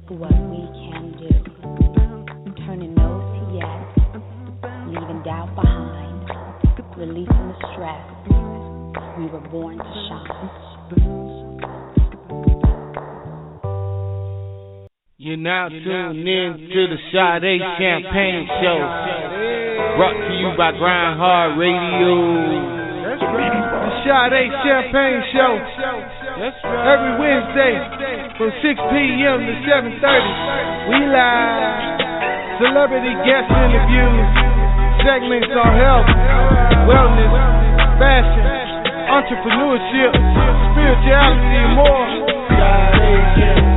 what we can do. Turning no's to yes, leaving doubt behind, releasing the stress. We were born to shine. You're now tuned in to the Sade Champagne Show, brought to you by Grind Hard Radio. That's right. The Sade Champagne Show. That's right. Every Wednesday from 6 p.m. to 7:30. We live. Celebrity guest interviews, segments on health, wellness, fashion, entrepreneurship, spirituality, and more. Sade Champagne.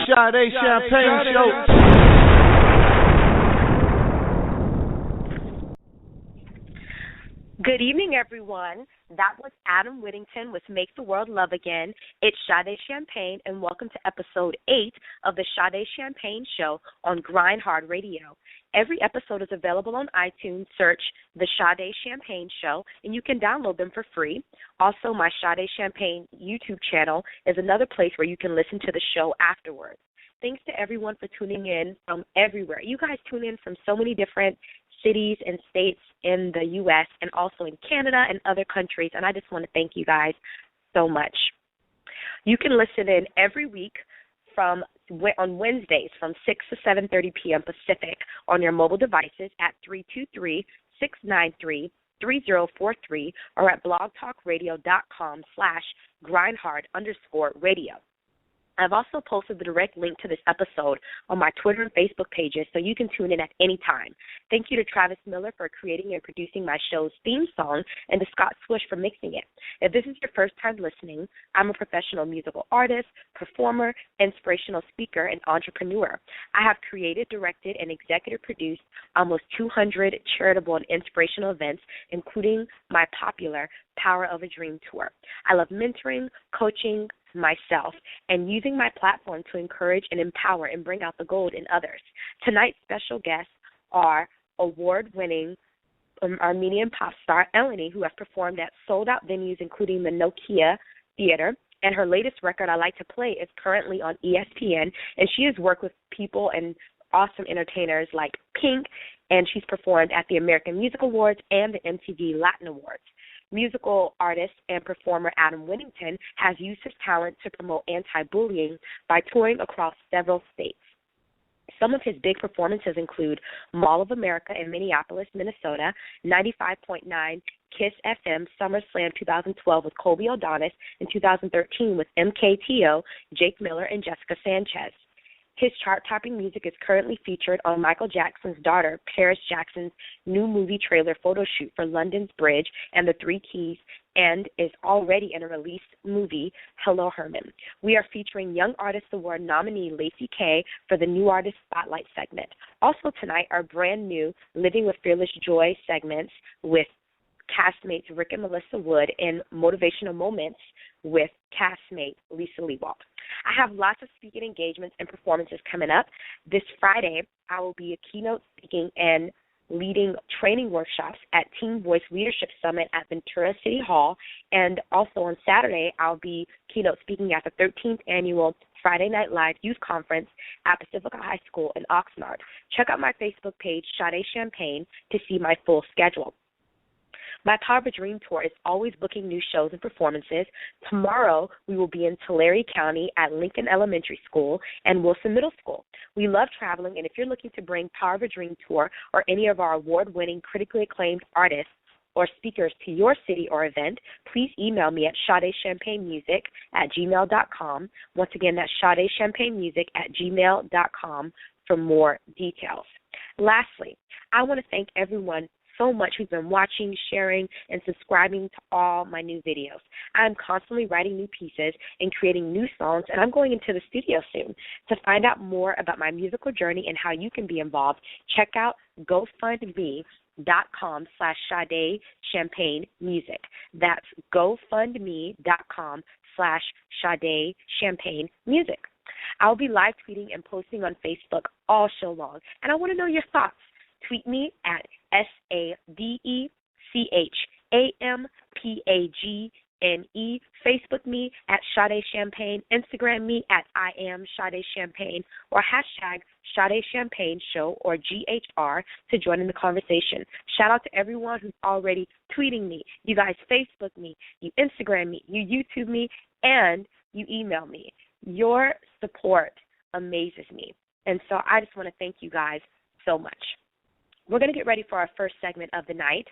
Sade Champagne Show. Good evening, everyone. That was Adam Whittington with Make the World Love Again. It's Sade Champagne, and welcome to episode 8 of the Sade Champagne Show on Grind Hard Radio. Every episode is available on iTunes. Search the Sade Champagne Show, and you can download them for free. Also, my Sade Champagne YouTube channel is another place where you can listen to the show afterwards. Thanks to everyone for tuning in from everywhere. You guys tune in from so many different cities and states in the U.S. and also in Canada and other countries, and I just want to thank you guys so much. You can listen in every week on Wednesdays from 6 to 7:30 p.m. Pacific on your mobile devices at 323-693-3043 or at blogtalkradio.com/grindhard_radio. I've also posted the direct link to this episode on my Twitter and Facebook pages, so you can tune in at any time. Thank you to Travis Miller for creating and producing my show's theme song, and to Scott Swish for mixing it. If this is your first time listening, I'm a professional musical artist, performer, inspirational speaker, and entrepreneur. I have created, directed, and executive produced almost 200 charitable and inspirational events, including my popular Power of a Dream tour. I love mentoring, coaching myself, and using my platform to encourage and empower and bring out the gold in others. Tonight's special guests are award-winning Armenian Popstar Ellenie, who has performed at sold-out venues including the Nokia Theatre, and her latest record, I Like to Play, is currently on ESPN, and she has worked with people and awesome entertainers like Pink, and she's performed at the American Music Awards and the MTV Latin Awards. Musical artist and performer Adam Whittington has used his talent to promote anti-bullying by touring across several states. Some of his big performances include Mall of America in Minneapolis, Minnesota, 95.9 KISS FM SummerSlam 2012 with Colby O'Donis, and 2013 with MKTO, Jake Miller, and Jessica Sanchez. His chart-topping music is currently featured on Michael Jackson's daughter, Paris Jackson's new movie trailer photo shoot for Lundon's Bridge and the Three Keys, and is already in a released movie, Hello, Herman. We are featuring Young Artist Award nominee Laci Kay for the New Artist Spotlight segment. Also tonight are brand new Living with Fearless Joy segments with castmates Rick and Melissa Wood and Motivational Moments with castmate Lisa Lewolt. I have lots of speaking engagements and performances coming up. This Friday, I will be a keynote speaking and leading training workshops at Team Voice Leadership Summit at Ventura City Hall. And also on Saturday, I'll be keynote speaking at the 13th Annual Friday Night Live Youth Conference at Pacifica High School in Oxnard. Check out my Facebook page, Sade Champagne, to see my full schedule. My Power of a Dream tour is always booking new shows and performances. Tomorrow, we will be in Tulare County at Lincoln Elementary School and Wilson Middle School. We love traveling, and if you're looking to bring Power of a Dream tour or any of our award-winning, critically acclaimed artists or speakers to your city or event, please email me at sadechampagnemusic@gmail.com. Once again, that's sadechampagnemusic@gmail.com for more details. Lastly, I want to thank everyone so much who's been watching, sharing, and subscribing to all my new videos. I'm constantly writing new pieces and creating new songs, and I'm going into the studio soon. To find out more about my musical journey and how you can be involved, check out GoFundMe.com/Sade Champagne Music. That's GoFundMe.com/Sade Champagne Music. I'll be live tweeting and posting on Facebook all show long, and I want to know your thoughts. Tweet me at SADECHAMPAGNE AMPAGNE. Facebook me at Sade Champagne, Instagram me at I am Sade Champagne, or hashtag Sade Champagne Show or GHR to join in the conversation. Shout out to everyone who's already tweeting me. You guys Facebook me, you Instagram me, you YouTube me, and you email me. Your support amazes me. And so I just want to thank you guys so much. We're going to get ready for our first segment of the night.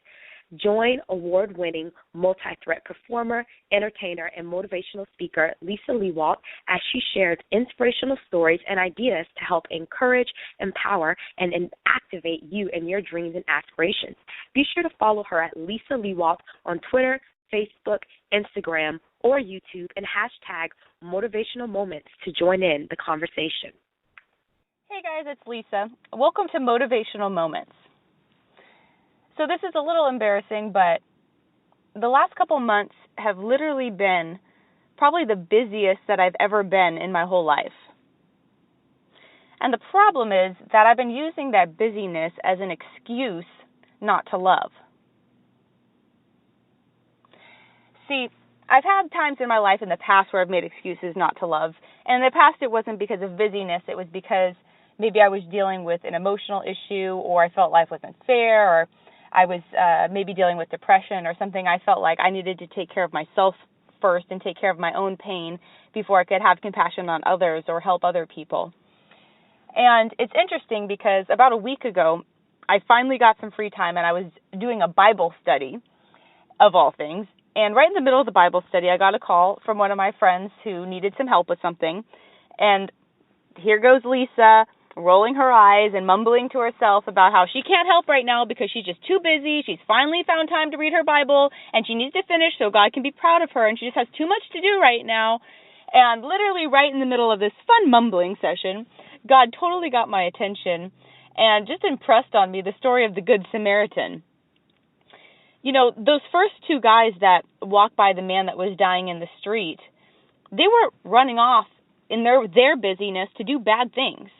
Join award-winning multi-threat performer, entertainer, and motivational speaker Lisa Lewolt as she shares inspirational stories and ideas to help encourage, empower, and activate you in your dreams and aspirations. Be sure to follow her at Lisa Lewolt on Twitter, Facebook, Instagram, or YouTube, and hashtag motivational moments to join in the conversation. Hey guys, it's Lisa. Welcome to Motivational Moments. So this is a little embarrassing, but the last couple months have literally been probably the busiest that I've ever been in my whole life. And the problem is that I've been using that busyness as an excuse not to love. See, I've had times in my life in the past where I've made excuses not to love. And in the past it wasn't because of busyness, it was because maybe I was dealing with an emotional issue, or I felt life wasn't fair, or I was maybe dealing with depression or something. I felt like I needed to take care of myself first and take care of my own pain before I could have compassion on others or help other people. And it's interesting because about a week ago, I finally got some free time and I was doing a Bible study, of all things. And right in the middle of the Bible study, I got a call from one of my friends who needed some help with something. And here goes Lisa, rolling her eyes and mumbling to herself about how she can't help right now because she's just too busy. She's finally found time to read her Bible, and she needs to finish so God can be proud of her, and she just has too much to do right now. And literally right in the middle of this fun mumbling session, God totally got my attention and just impressed on me the story of the Good Samaritan. You know, those first two guys that walked by the man that was dying in the street, they were running off in their busyness to do bad things.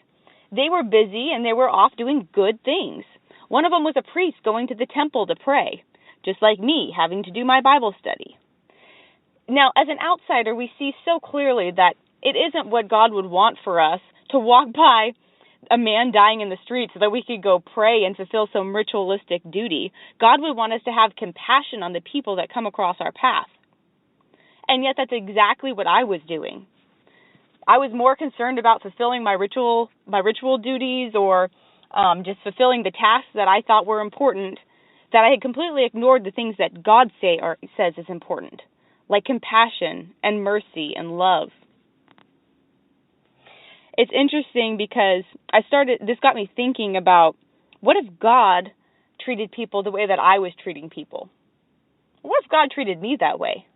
They were busy and they were off doing good things. One of them was a priest going to the temple to pray, just like me having to do my Bible study. Now, as an outsider, we see so clearly that it isn't what God would want for us to walk by a man dying in the street so that we could go pray and fulfill some ritualistic duty. God would want us to have compassion on the people that come across our path. And yet that's exactly what I was doing. I was more concerned about fulfilling my ritual duties or just fulfilling the tasks that I thought were important, that I had completely ignored the things that God says is important, like compassion and mercy and love. It's interesting because this got me thinking about, what if God treated people the way that I was treating people? What if God treated me that way?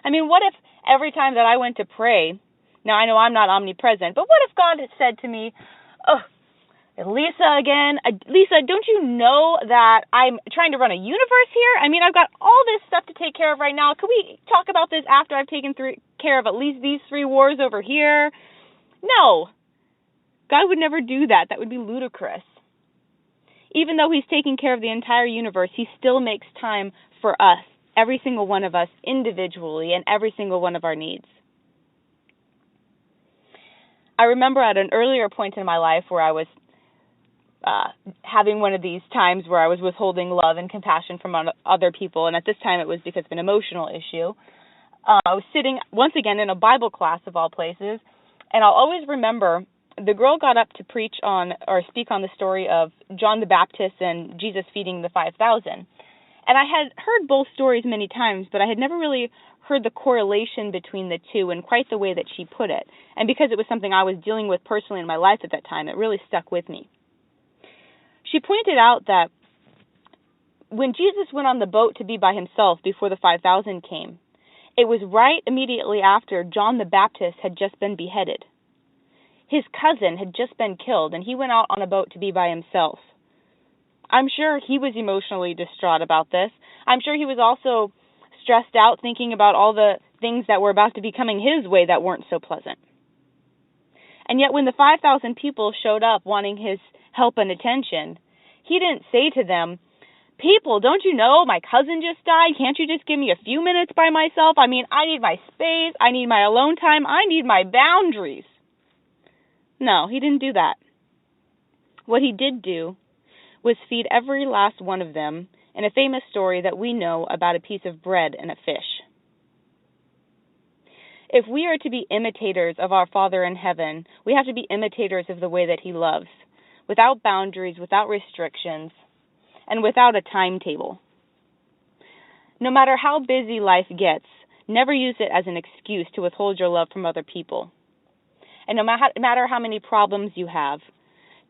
I mean, what if every time that I went to pray, now, I know I'm not omnipresent, but what if God had said to me, oh, Lisa again, Lisa, don't you know that I'm trying to run a universe here? I mean, I've got all this stuff to take care of right now. Could we talk about this after I've taken care of at least these 3 wars over here? No, God would never do that. That would be ludicrous. Even though he's taking care of the entire universe, he still makes time for us, every single one of us individually, and every single one of our needs. I remember at an earlier point in my life where I was having one of these times where I was withholding love and compassion from other people, and at this time it was because of an emotional issue. I was sitting, once again, in a Bible class of all places, and I'll always remember the girl got up to preach on or speak on the story of John the Baptist and Jesus feeding the 5,000. And I had heard both stories many times, but I had never really heard the correlation between the two in quite the way that she put it. And because it was something I was dealing with personally in my life at that time, it really stuck with me. She pointed out that when Jesus went on the boat to be by himself before the 5,000 came, it was right immediately after John the Baptist had just been beheaded. His cousin had just been killed, and he went out on a boat to be by himself. I'm sure he was emotionally distraught about this. I'm sure he was also stressed out thinking about all the things that were about to be coming his way that weren't so pleasant. And yet when the 5,000 people showed up wanting his help and attention, he didn't say to them, People, don't you know my cousin just died? Can't you just give me a few minutes by myself? I mean, I need my space. I need my alone time. I need my boundaries. No, he didn't do that. What he did do was feed every last one of them in a famous story that we know about a piece of bread and a fish. If we are to be imitators of our Father in heaven, we have to be imitators of the way that he loves, without boundaries, without restrictions, and without a timetable. No matter how busy life gets, never use it as an excuse to withhold your love from other people. And no matter how many problems you have,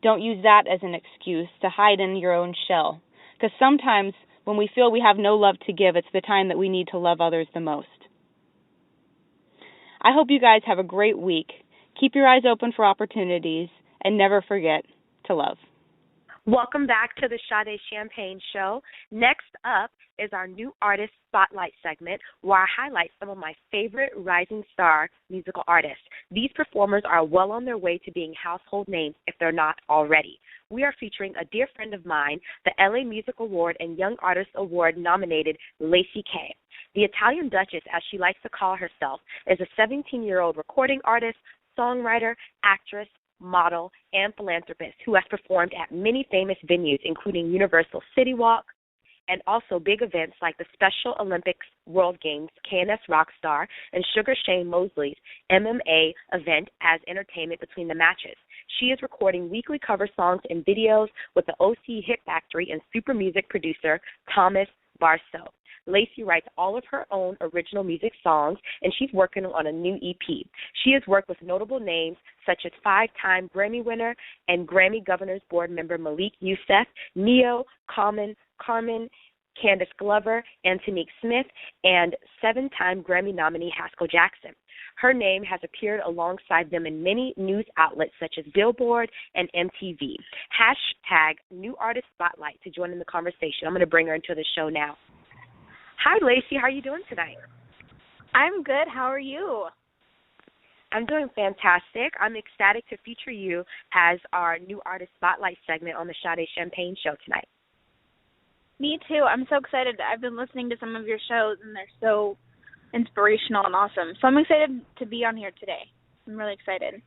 don't use that as an excuse to hide in your own shell. Because sometimes when we feel we have no love to give, it's the time that we need to love others the most. I hope you guys have a great week. Keep your eyes open for opportunities, and never forget to love. Welcome back to the Sade Champagne Show. Next up is our new artist spotlight segment, where I highlight some of my favorite rising star musical artists. These performers are well on their way to being household names if they're not already. We are featuring a dear friend of mine, the LA Music Award and Young Artist Award nominated Laci Kay. The Italian Duchess, as she likes to call herself, is a 17-year-old recording artist, songwriter, actress, model, and philanthropist who has performed at many famous venues, including Universal City Walk, and also big events like the Special Olympics World Games, KNS Rockstar, and Sugar Shane Mosley's MMA event as entertainment between the matches. She is recording weekly cover songs and videos with the OC Hit Factory and super music producer Thomas Barstow. Laci writes all of her own original music songs, and she's working on a new EP. She has worked with notable names such as 5-time Grammy winner and Grammy Governors Board member Malik Youssef, Neo, Carmen, Candace Glover, Antonique Smith, and 7-time Grammy nominee Haskell Jackson. Her name has appeared alongside them in many news outlets such as Billboard and MTV. Hashtag New Artist Spotlight to join in the conversation. I'm going to bring her into the show now. Hi, Laci. How are you doing tonight? I'm good. How are you? I'm doing fantastic. I'm ecstatic to feature you as our New Artist Spotlight segment on the Sade Champagne Show tonight. Me too. I'm so excited. I've been listening to some of your shows, and they're so inspirational and awesome. So I'm excited to be on here today. I'm really excited.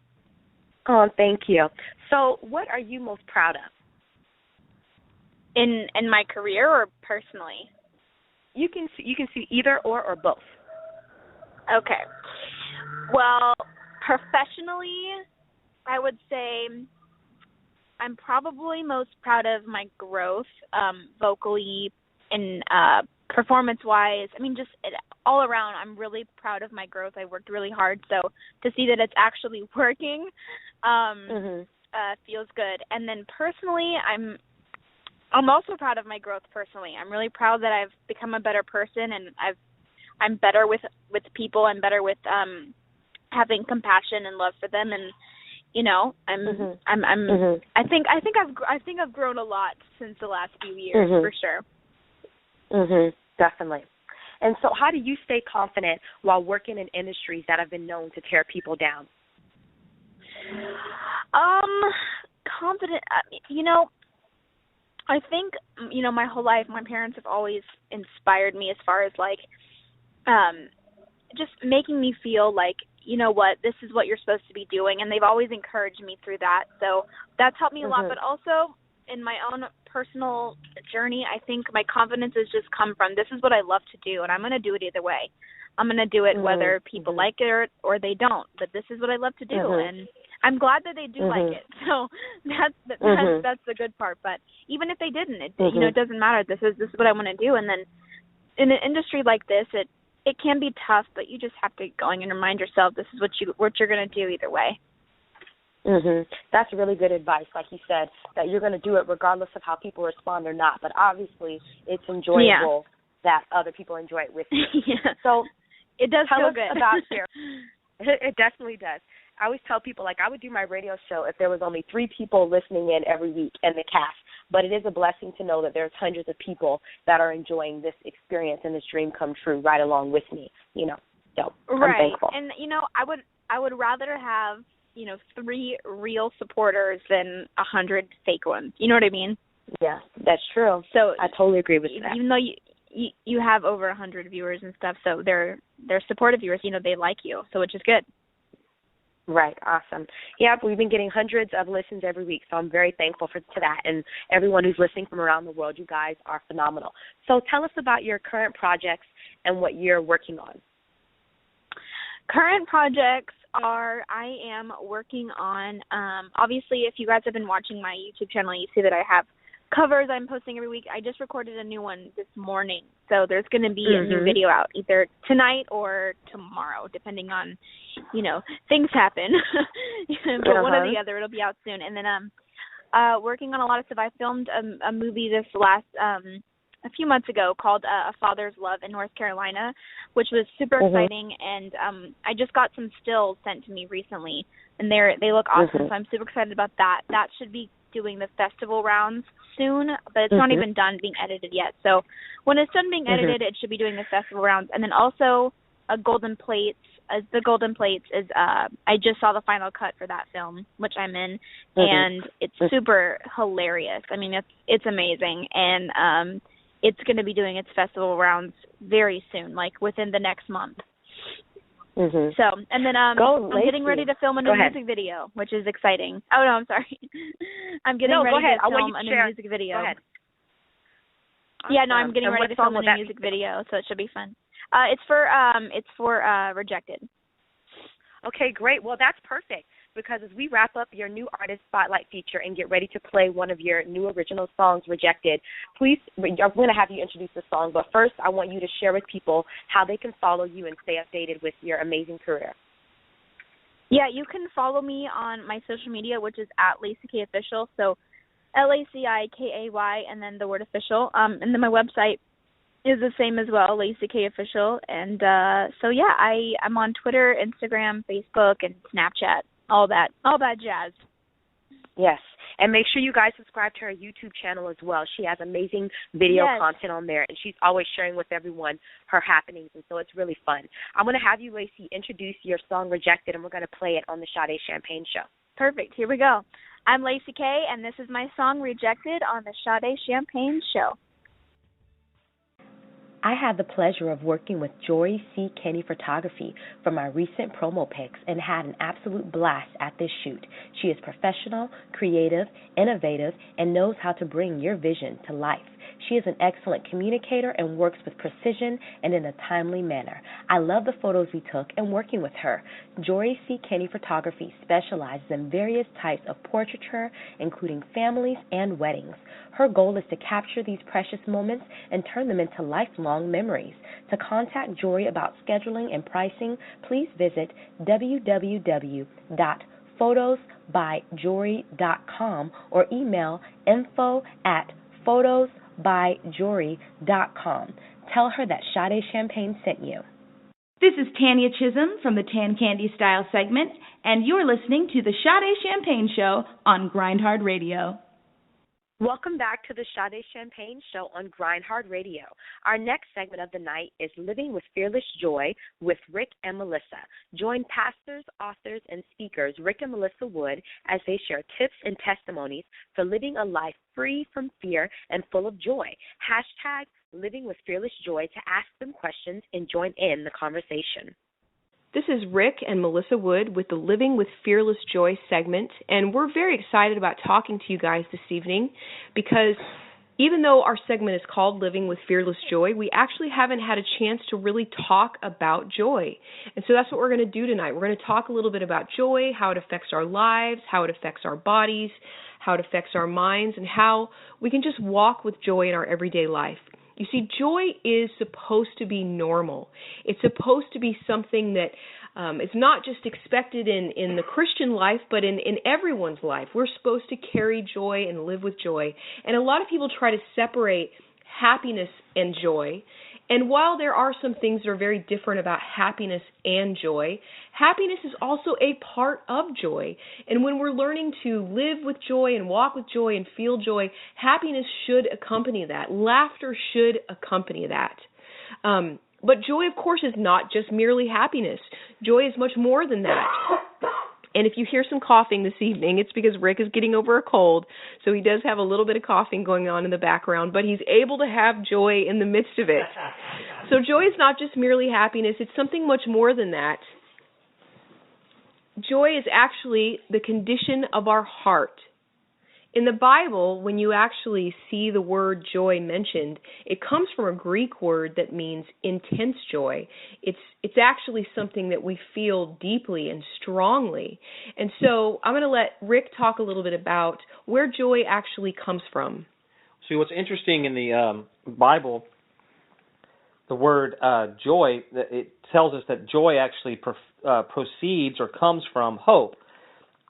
Oh, thank you. So what are you most proud of? In my career or personally? You can see either or both. Okay. Well, professionally, I would say I'm probably most proud of my growth vocally and performance-wise. I mean, just all around, I'm really proud of my growth. I worked really hard, so to see that it's actually working feels good. And then personally, I'm also proud of my growth personally. I'm really proud that I've become a better person, and I'm better with people. I'm better with having compassion and love for them, and you know, I think I've grown a lot since the last few years for sure. Definitely. And so, how do you stay confident while working in industries that have been known to tear people down? Confident. You know, I think, you know, my whole life, my parents have always inspired me as far as, like, just making me feel like, you know what, this is what you're supposed to be doing, and they've always encouraged me through that. So that's helped me a lot, but also in my own personal journey, I think my confidence has just come from this is what I love to do, and I'm going to do it either way. I'm going to do it whether people like it or they don't, but this is what I love to do, and I'm glad that they do like it. So that's the good part. But even if they didn't, you know, it doesn't matter. This is what I want to do. And then in an industry like this, it can be tough, but you just have to go and remind yourself this is what you're going to do either way. That's really good advice, like you said, that you're going to do it regardless of how people respond or not. But obviously, it's enjoyable that other people enjoy it with you. So it does tell feel us good. about your. It definitely does. I always tell people, like, I would do my radio show if there was only 3 people listening in every week in the cast. But it is a blessing to know that there's hundreds of people that are enjoying this experience and this dream come true right along with me, you know. So I'm thankful. And, you know, I would rather have, you know, 3 real supporters than 100 fake ones. You know what I mean? Yeah, that's true. So I totally agree with that. Even though you have over 100 viewers and stuff, so they're supportive viewers. They like you, so which is good. Right, awesome. Yeah, we've been getting hundreds of listens every week, so I'm very thankful to that. And everyone who's listening from around the world, you guys are phenomenal. So tell us about your current projects and what you're working on. Current projects are, I am working on, obviously, if you guys have been watching my YouTube channel, you see that I have covers I'm posting every week. I just recorded a new one this morning, so there's going to be a new video out either tonight or tomorrow, depending on, things happen. But one or the other, it'll be out soon. And then working on a lot of stuff. I filmed a movie this last a few months ago called A Father's Love in North Carolina, which was super exciting. And I just got some stills sent to me recently, and they look awesome. So I'm super excited about that. That should be doing the festival rounds soon, but it's not even done being edited yet. So when it's done being edited, it should be doing the festival rounds. And then also Golden Plates. The Golden Plates is I just saw the final cut for that film, which I'm in, and it's super hilarious. I mean, it's amazing, and it's going to be doing its festival rounds very soon, like within the next month. So, and then I'm getting ready to film a new music video, which is exciting. Oh, no, I'm sorry. I'm getting ready to film a new music video. Go ahead. Yeah, no, I'm getting ready to film a new music video, so it should be fun. It's for Rejected. Okay, great. Well, that's perfect, because as we wrap up your new artist spotlight feature and get ready to play one of your new original songs, Rejected, please, I'm going to have you introduce the song, but first I want you to share with people how they can follow you and stay updated with your amazing career. Yeah, you can follow me on my social media, which is at Laci Kay Official, so LACIKAY and then the word official, and then my website is the same as well, Laci Kay Official, and so yeah, I'm on Twitter, Instagram, Facebook, and Snapchat, all that jazz. Yes, and make sure you guys subscribe to her YouTube channel as well. She has amazing video content on there, and she's always sharing with everyone her happenings, and so it's really fun. I'm going to have you, Laci, introduce your song Rejected, and we're going to play it on the Sade Champagne Show. Perfect. Here we go. I'm Laci Kay, and this is my song Rejected on the Sade Champagne Show. I had the pleasure of working with Jory C. Kenny Photography for my recent promo pics and had an absolute blast at this shoot. She is professional, creative, innovative, and knows how to bring your vision to life. She is an excellent communicator and works with precision and in a timely manner. I love the photos we took and working with her. Jory C. Kenny Photography specializes in various types of portraiture, including families and weddings. Her goal is to capture these precious moments and turn them into lifelong memories. To contact Jory about scheduling and pricing, please visit www.photosbyjory.com or email info@photosbyjory.com. Tell her that Sade Champagne sent you. This is Tanya Chisholm from the Tan Candy Style segment, and you're listening to the Sade Champagne Show on Grind Hard Radio. Welcome back to the Sade Champagne Show on Grind Hard Radio. Our next segment of the night is Living with Fearless Joy with Rick and Melissa. Join pastors, authors, and speakers Rick and Melissa Wood as they share tips and testimonies for living a life free from fear and full of joy. Hashtag Living with Fearless Joy to ask them questions and join in the conversation. This is Rick and Melissa Wood with the Living with Fearless Joy segment, and we're very excited about talking to you guys this evening because even though our segment is called Living with Fearless Joy, we actually haven't had a chance to really talk about joy. And so that's what we're going to do tonight. We're going to talk a little bit about joy, how it affects our lives, how it affects our bodies, how it affects our minds, and how we can just walk with joy in our everyday life. You see, joy is supposed to be normal. It's supposed to be something that is not just expected in the Christian life, but in everyone's life. We're supposed to carry joy and live with joy. And a lot of people try to separate happiness and joy. And while there are some things that are very different about happiness and joy, happiness is also a part of joy. And when we're learning to live with joy and walk with joy and feel joy, happiness should accompany that. Laughter should accompany that. But joy, of course, is not just merely happiness. Joy is much more than that. And if you hear some coughing this evening, it's because Rick is getting over a cold, so he does have a little bit of coughing going on in the background, but he's able to have joy in the midst of it. So joy is not just merely happiness, it's something much more than that. Joy is actually the condition of our heart. In the Bible, when you actually see the word joy mentioned, it comes from a Greek word that means intense joy. It's actually something that we feel deeply and strongly. And so I'm going to let Rick talk a little bit about where joy actually comes from. See, what's interesting in the Bible, the word joy, it tells us that joy actually proceeds or comes from hope.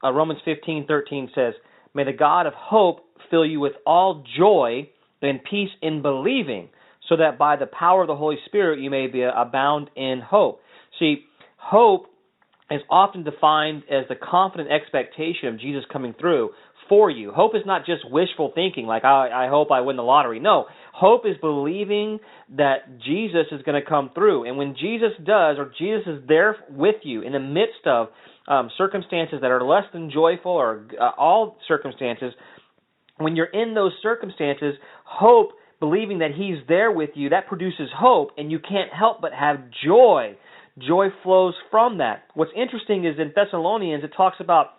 Romans 15:13 says, "May the God of hope fill you with all joy and peace in believing, so that by the power of the Holy Spirit you may be abound in hope." See, hope is often defined as the confident expectation of Jesus coming through for you. Hope is not just wishful thinking, like I hope I win the lottery. No, hope is believing that Jesus is going to come through. And when Jesus does, or Jesus is there with you in the midst of circumstances that are less than joyful, or all circumstances, when you're in those circumstances, hope, believing that he's there with you, that produces hope, and you can't help but have joy. Joy flows from that. What's interesting is in Thessalonians, it talks about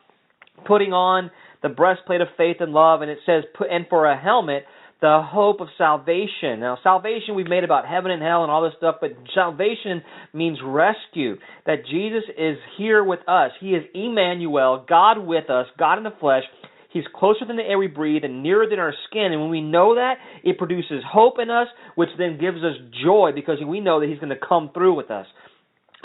putting on the breastplate of faith and love, and it says, and for a helmet, the hope of salvation. Now, salvation we've made about heaven and hell and all this stuff, but salvation means rescue, that Jesus is here with us. He is Emmanuel, God with us, God in the flesh. He's closer than the air we breathe and nearer than our skin. And when we know that, it produces hope in us, which then gives us joy because we know that he's going to come through with us.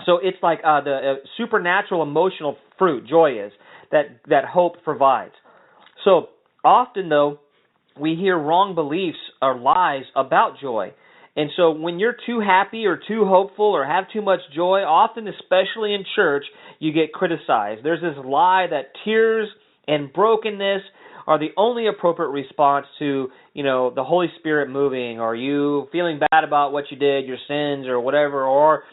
So it's like the supernatural emotional fruit, joy is, that hope provides. So often, though, we hear wrong beliefs or lies about joy. And so when you're too happy or too hopeful or have too much joy, often, especially in church, you get criticized. There's this lie that tears and brokenness are the only appropriate response to, the Holy Spirit moving, or you feeling bad about what you did, your sins or whatever, or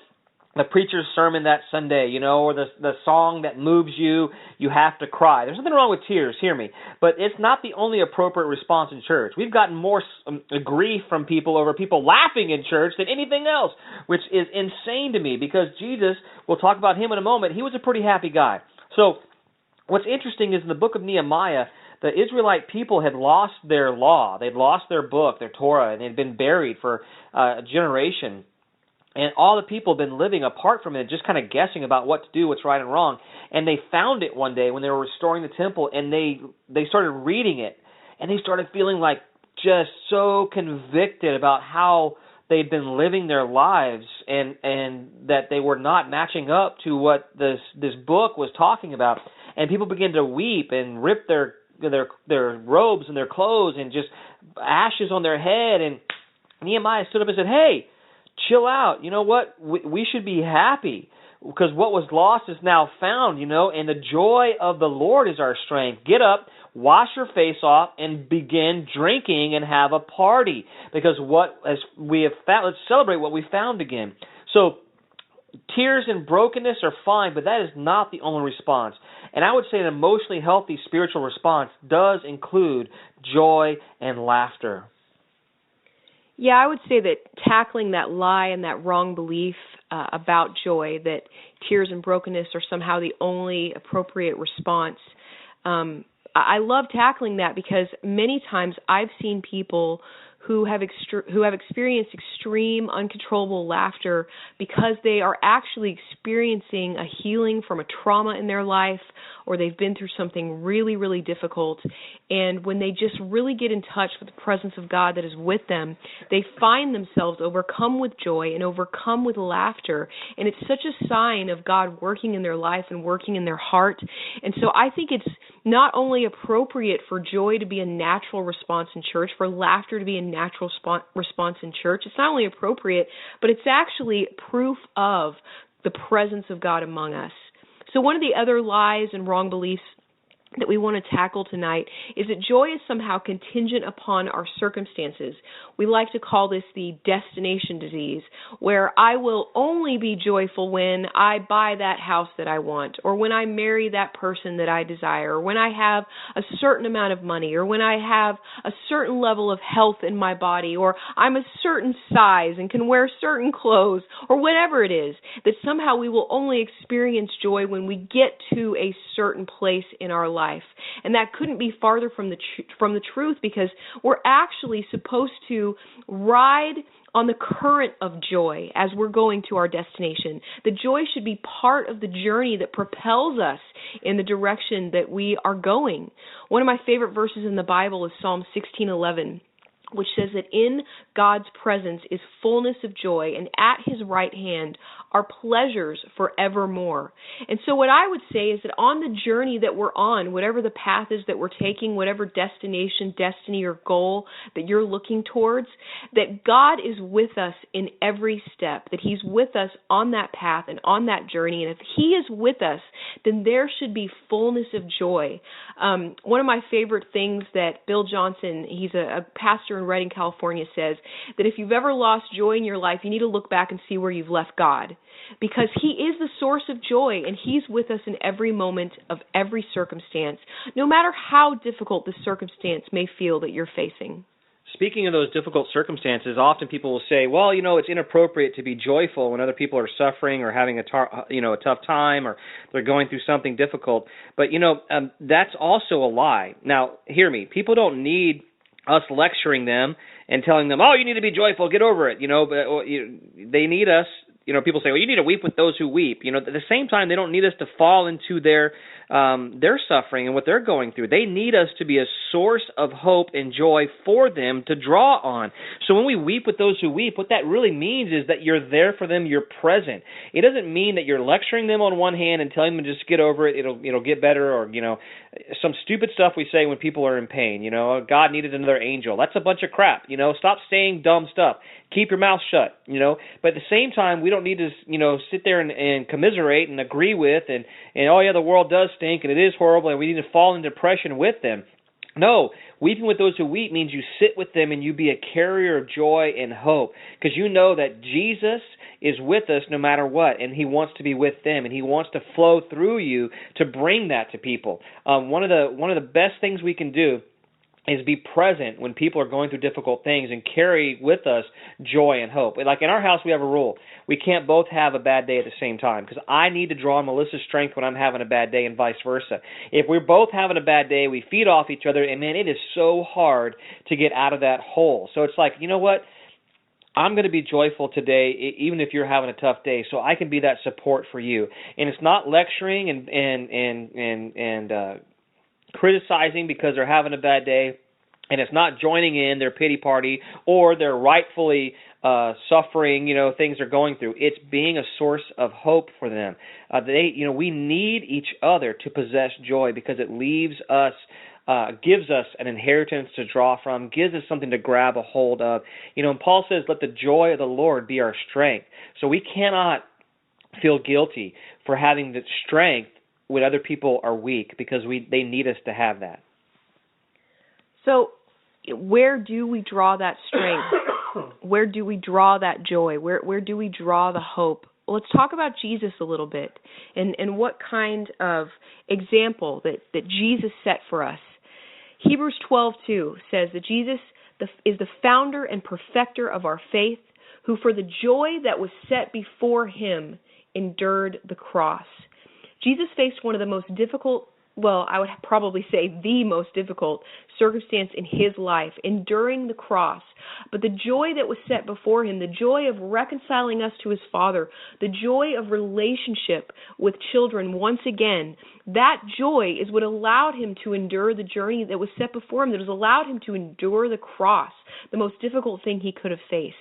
the preacher's sermon that Sunday, or the song that moves you, you have to cry. There's nothing wrong with tears, hear me. But it's not the only appropriate response in church. We've gotten more grief from people over people laughing in church than anything else, which is insane to me because Jesus, we'll talk about him in a moment, he was a pretty happy guy. So what's interesting is in the book of Nehemiah, the Israelite people had lost their law. They'd lost their book, their Torah, and they'd been buried for a generation. And all the people had been living apart from it, just kind of guessing about what to do, what's right and wrong. And they found it one day when they were restoring the temple, and they started reading it. And they started feeling like just so convicted about how they'd been living their lives and that they were not matching up to what this book was talking about. And people began to weep and rip their robes and their clothes and just ashes on their head. And Nehemiah stood up and said, "Hey, chill out. You know what? We should be happy because what was lost is now found, and the joy of the Lord is our strength. Get up, wash your face off, and begin drinking and have a party because let's celebrate what we found again." So tears and brokenness are fine, but that is not the only response. And I would say an emotionally healthy spiritual response does include joy and laughter. Yeah, I would say that tackling that lie and that wrong belief about joy, that tears and brokenness are somehow the only appropriate response, I love tackling that because many times I've seen people who have experienced extreme, uncontrollable laughter because they are actually experiencing a healing from a trauma in their life, or they've been through something really, really difficult. And when they just really get in touch with the presence of God that is with them, they find themselves overcome with joy and overcome with laughter. And it's such a sign of God working in their life and working in their heart. And so I think it's not only appropriate for joy to be a natural response in church, for laughter to be a natural response in church. It's not only appropriate, but it's actually proof of the presence of God among us. So one of the other lies and wrong beliefs that we want to tackle tonight is that joy is somehow contingent upon our circumstances. We like to call this the destination disease, where I will only be joyful when I buy that house that I want, or when I marry that person that I desire, or when I have a certain amount of money, or when I have a certain level of health in my body, or I'm a certain size and can wear certain clothes, or whatever it is, that somehow we will only experience joy when we get to a certain place in our life. And that couldn't be farther from the truth, because we're actually supposed to ride on the current of joy as we're going to our destination. The joy should be part of the journey that propels us in the direction that we are going. One of my favorite verses in the Bible is Psalm 16:11, which says that in God's presence is fullness of joy, and at his right hand are pleasures forevermore. And so what I would say is that on the journey that we're on, whatever the path is that we're taking, whatever destination, destiny, or goal that you're looking towards, that God is with us in every step, that he's with us on that path and on that journey. And if he is with us, then there should be fullness of joy. One of my favorite things that Bill Johnson, he's a pastor in Redding, California, says that if you've ever lost joy in your life, you need to look back and see where you've left God, because he is the source of joy, and he's with us in every moment of every circumstance, no matter how difficult the circumstance may feel that you're facing. Speaking of those difficult circumstances, often people will say, well, it's inappropriate to be joyful when other people are suffering or having a tough time, or they're going through something difficult. But, that's also a lie. Now, hear me. People don't need us lecturing them and telling them, oh, you need to be joyful, get over it. But they need us. People say, well, you need to weep with those who weep. At the same time, they don't need us to fall into their suffering and what they're going through. They need us to be a source of hope and joy for them to draw on. So when we weep with those who weep, what that really means is that you're there for them, you're present. It doesn't mean that you're lecturing them on one hand and telling them to just get over it, it'll get better, or, some stupid stuff we say when people are in pain. God needed another angel. That's a bunch of crap. Stop saying dumb stuff. Keep your mouth shut, But at the same time, we don't need to, sit there and commiserate and agree with and oh, yeah, the world does stink and it is horrible and we need to fall into depression with them. No, weeping with those who weep means you sit with them and you be a carrier of joy and hope, because you know that Jesus is with us no matter what, and he wants to be with them, and he wants to flow through you to bring that to people. One of the best things we can do is be present when people are going through difficult things and carry with us joy and hope. Like in our house, we have a rule. We can't both have a bad day at the same time, because I need to draw on Melissa's strength when I'm having a bad day and vice versa. If we're both having a bad day, we feed off each other, and man, it is so hard to get out of that hole. So it's like, you know what? I'm going to be joyful today, even if you're having a tough day, so I can be that support for you. And it's not lecturing and criticizing because they're having a bad day, and it's not joining in their pity party or they're rightfully suffering, things they're going through. It's being a source of hope for them. We need each other to possess joy, because it leaves us, gives us an inheritance to draw from, gives us something to grab a hold of. And Paul says, let the joy of the Lord be our strength. So we cannot feel guilty for having the strength when other people are weak, because they need us to have that. So where do we draw that strength? Where do we draw that joy? Where do we draw the hope? Well, let's talk about Jesus a little bit, and what kind of example that Jesus set for us. Hebrews 12:2 says that Jesus is the founder and perfecter of our faith, who for the joy that was set before him endured the cross. Jesus faced one of the most difficult, I would probably say the most difficult circumstance in his life, enduring the cross. But the joy that was set before him, the joy of reconciling us to his Father, the joy of relationship with children once again, that joy is what allowed him to endure the journey that was set before him, that has allowed him to endure the cross, the most difficult thing he could have faced.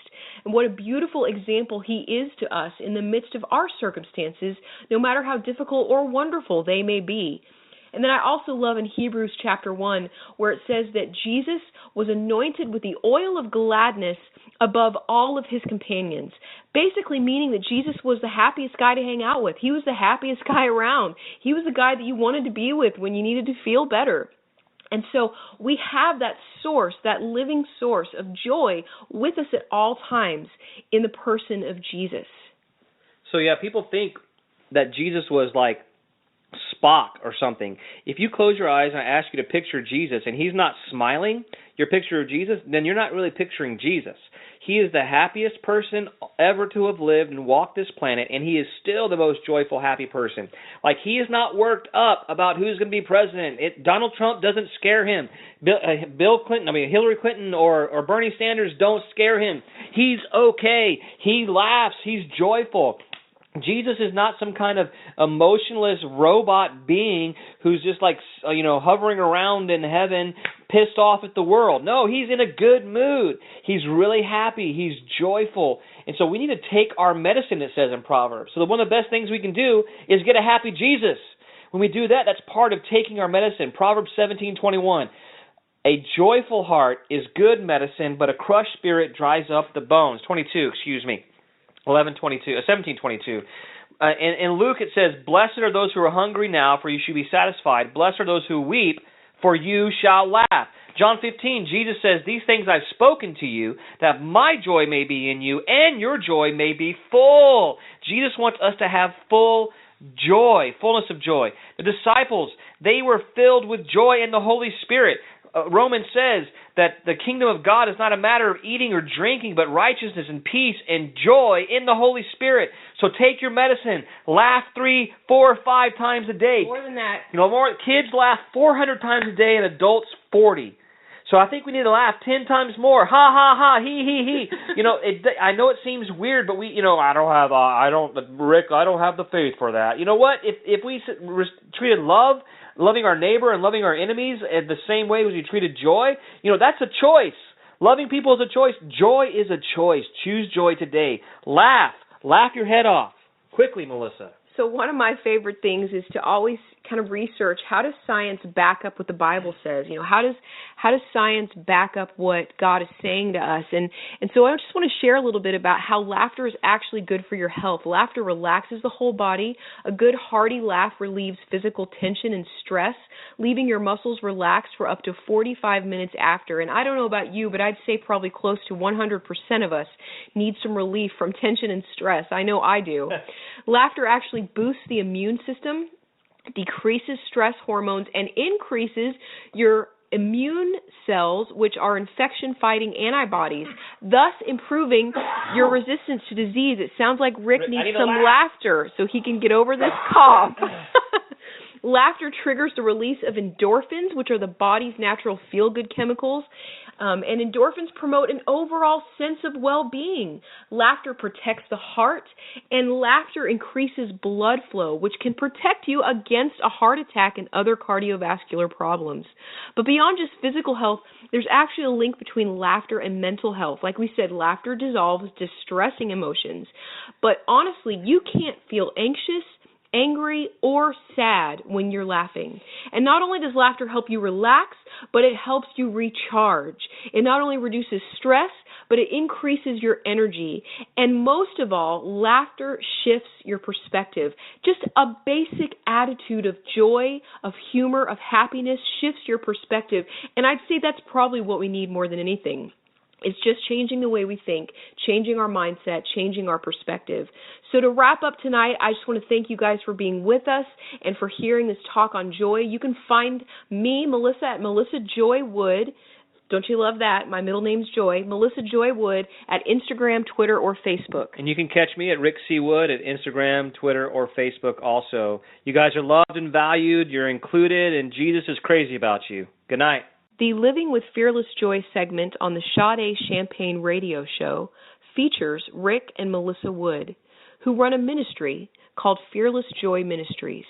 And what a beautiful example he is to us in the midst of our circumstances, no matter how difficult or wonderful they may be. And then I also love in Hebrews chapter 1 where it says that Jesus was anointed with the oil of gladness above all of his companions, basically meaning that Jesus was the happiest guy to hang out with. He was the happiest guy around. He was the guy that you wanted to be with when you needed to feel better. And so we have that source, that living source of joy with us at all times in the person of Jesus. So yeah, people think that Jesus was like Spock or something. If you close your eyes and I ask you to picture Jesus and he's not smiling, your picture of Jesus, then you're not really picturing Jesus. He is the happiest person ever to have lived and walked this planet, and he is still the most joyful, happy person. Like, he is not worked up about who's going to be president. Donald Trump doesn't scare him. Hillary Clinton or Bernie Sanders don't scare him. He's okay. He laughs. He's joyful. Jesus is not some kind of emotionless robot being who's just like, hovering around in heaven, pissed off at the world. No, he's in a good mood. He's really happy. He's joyful. And so we need to take our medicine, it says in Proverbs. So one of the best things we can do is get a happy Jesus. When we do that, that's part of taking our medicine. Proverbs 17:21. A joyful heart is good medicine, but a crushed spirit dries up the bones. 17:22. In Luke it says, "Blessed are those who are hungry now, for you shall be satisfied. Blessed are those who weep, for you shall laugh." John 15, Jesus says, "These things I've spoken to you, that my joy may be in you, and your joy may be full." Jesus wants us to have full joy, fullness of joy. The disciples, they were filled with joy in the Holy Spirit. Romans says that the kingdom of God is not a matter of eating or drinking, but righteousness and peace and joy in the Holy Spirit. So take your medicine. Laugh 3, 4, 5 times a day. More than that. Kids laugh 400 times a day and adults 40. So I think we need to laugh 10 times more. Ha, ha, ha, he. I know it seems weird, but Rick, I don't have the faith for that. You know what? If we treated loving our neighbor and loving our enemies the same way as we treated joy, that's a choice. Loving people is a choice. Joy is a choice. Choose joy today. Laugh your head off. Quickly, Melissa. So one of my favorite things is to always kind of research, how does science back up what the Bible says? How does science back up what God is saying to us? And so I just want to share a little bit about how laughter is actually good for your health. Laughter relaxes the whole body. A good hearty laugh relieves physical tension and stress, leaving your muscles relaxed for up to 45 minutes after. And I don't know about you, but I'd say probably close to 100% of us need some relief from tension and stress. I know I do. Laughter actually boosts the immune system, decreases stress hormones, and increases your immune cells, which are infection-fighting antibodies, thus improving your resistance to disease. It sounds like Rick needs some laughter so he can get over this cough. Laughter triggers the release of endorphins, which are the body's natural feel-good chemicals, and endorphins promote an overall sense of well-being. Laughter protects the heart, and laughter increases blood flow, which can protect you against a heart attack and other cardiovascular problems. But beyond just physical health, there's actually a link between laughter and mental health. Like we said, laughter dissolves distressing emotions. But honestly, you can't feel anxious, angry, or sad when you're laughing. And not only does laughter help you relax, but it helps you recharge. It not only reduces stress, but it increases your energy. And most of all, laughter shifts your perspective. Just a basic attitude of joy, of humor, of happiness shifts your perspective. And I'd say that's probably what we need more than anything. It's just changing the way we think, changing our mindset, changing our perspective. So to wrap up tonight, I just want to thank you guys for being with us and for hearing this talk on joy. You can find me, Melissa, at Melissa Joy Wood. Don't you love that? My middle name's Joy. Melissa Joy Wood at Instagram, Twitter, or Facebook. And you can catch me at Rick C. Wood at Instagram, Twitter, or Facebook also. You guys are loved and valued. You're included, and Jesus is crazy about you. Good night. The Living with Fearless Joy segment on the Sade Champagne Radio Show features Rick and Melissa Wood, who run a ministry called Fearless Joy Ministries.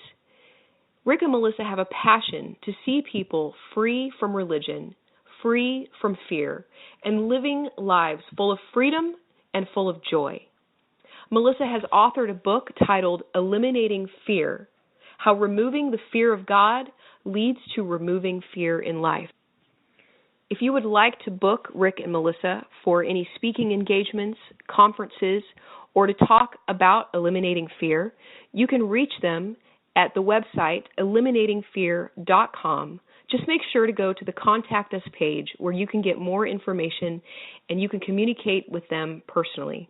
Rick and Melissa have a passion to see people free from religion, free from fear, and living lives full of freedom and full of joy. Melissa has authored a book titled Eliminating Fear: How Removing the Fear of God leads to removing fear in life. If you would like to book Rick and Melissa for any speaking engagements, conferences, or to talk about eliminating fear, you can reach them at the website eliminatingfear.com. Just make sure to go to the Contact Us page where you can get more information and you can communicate with them personally.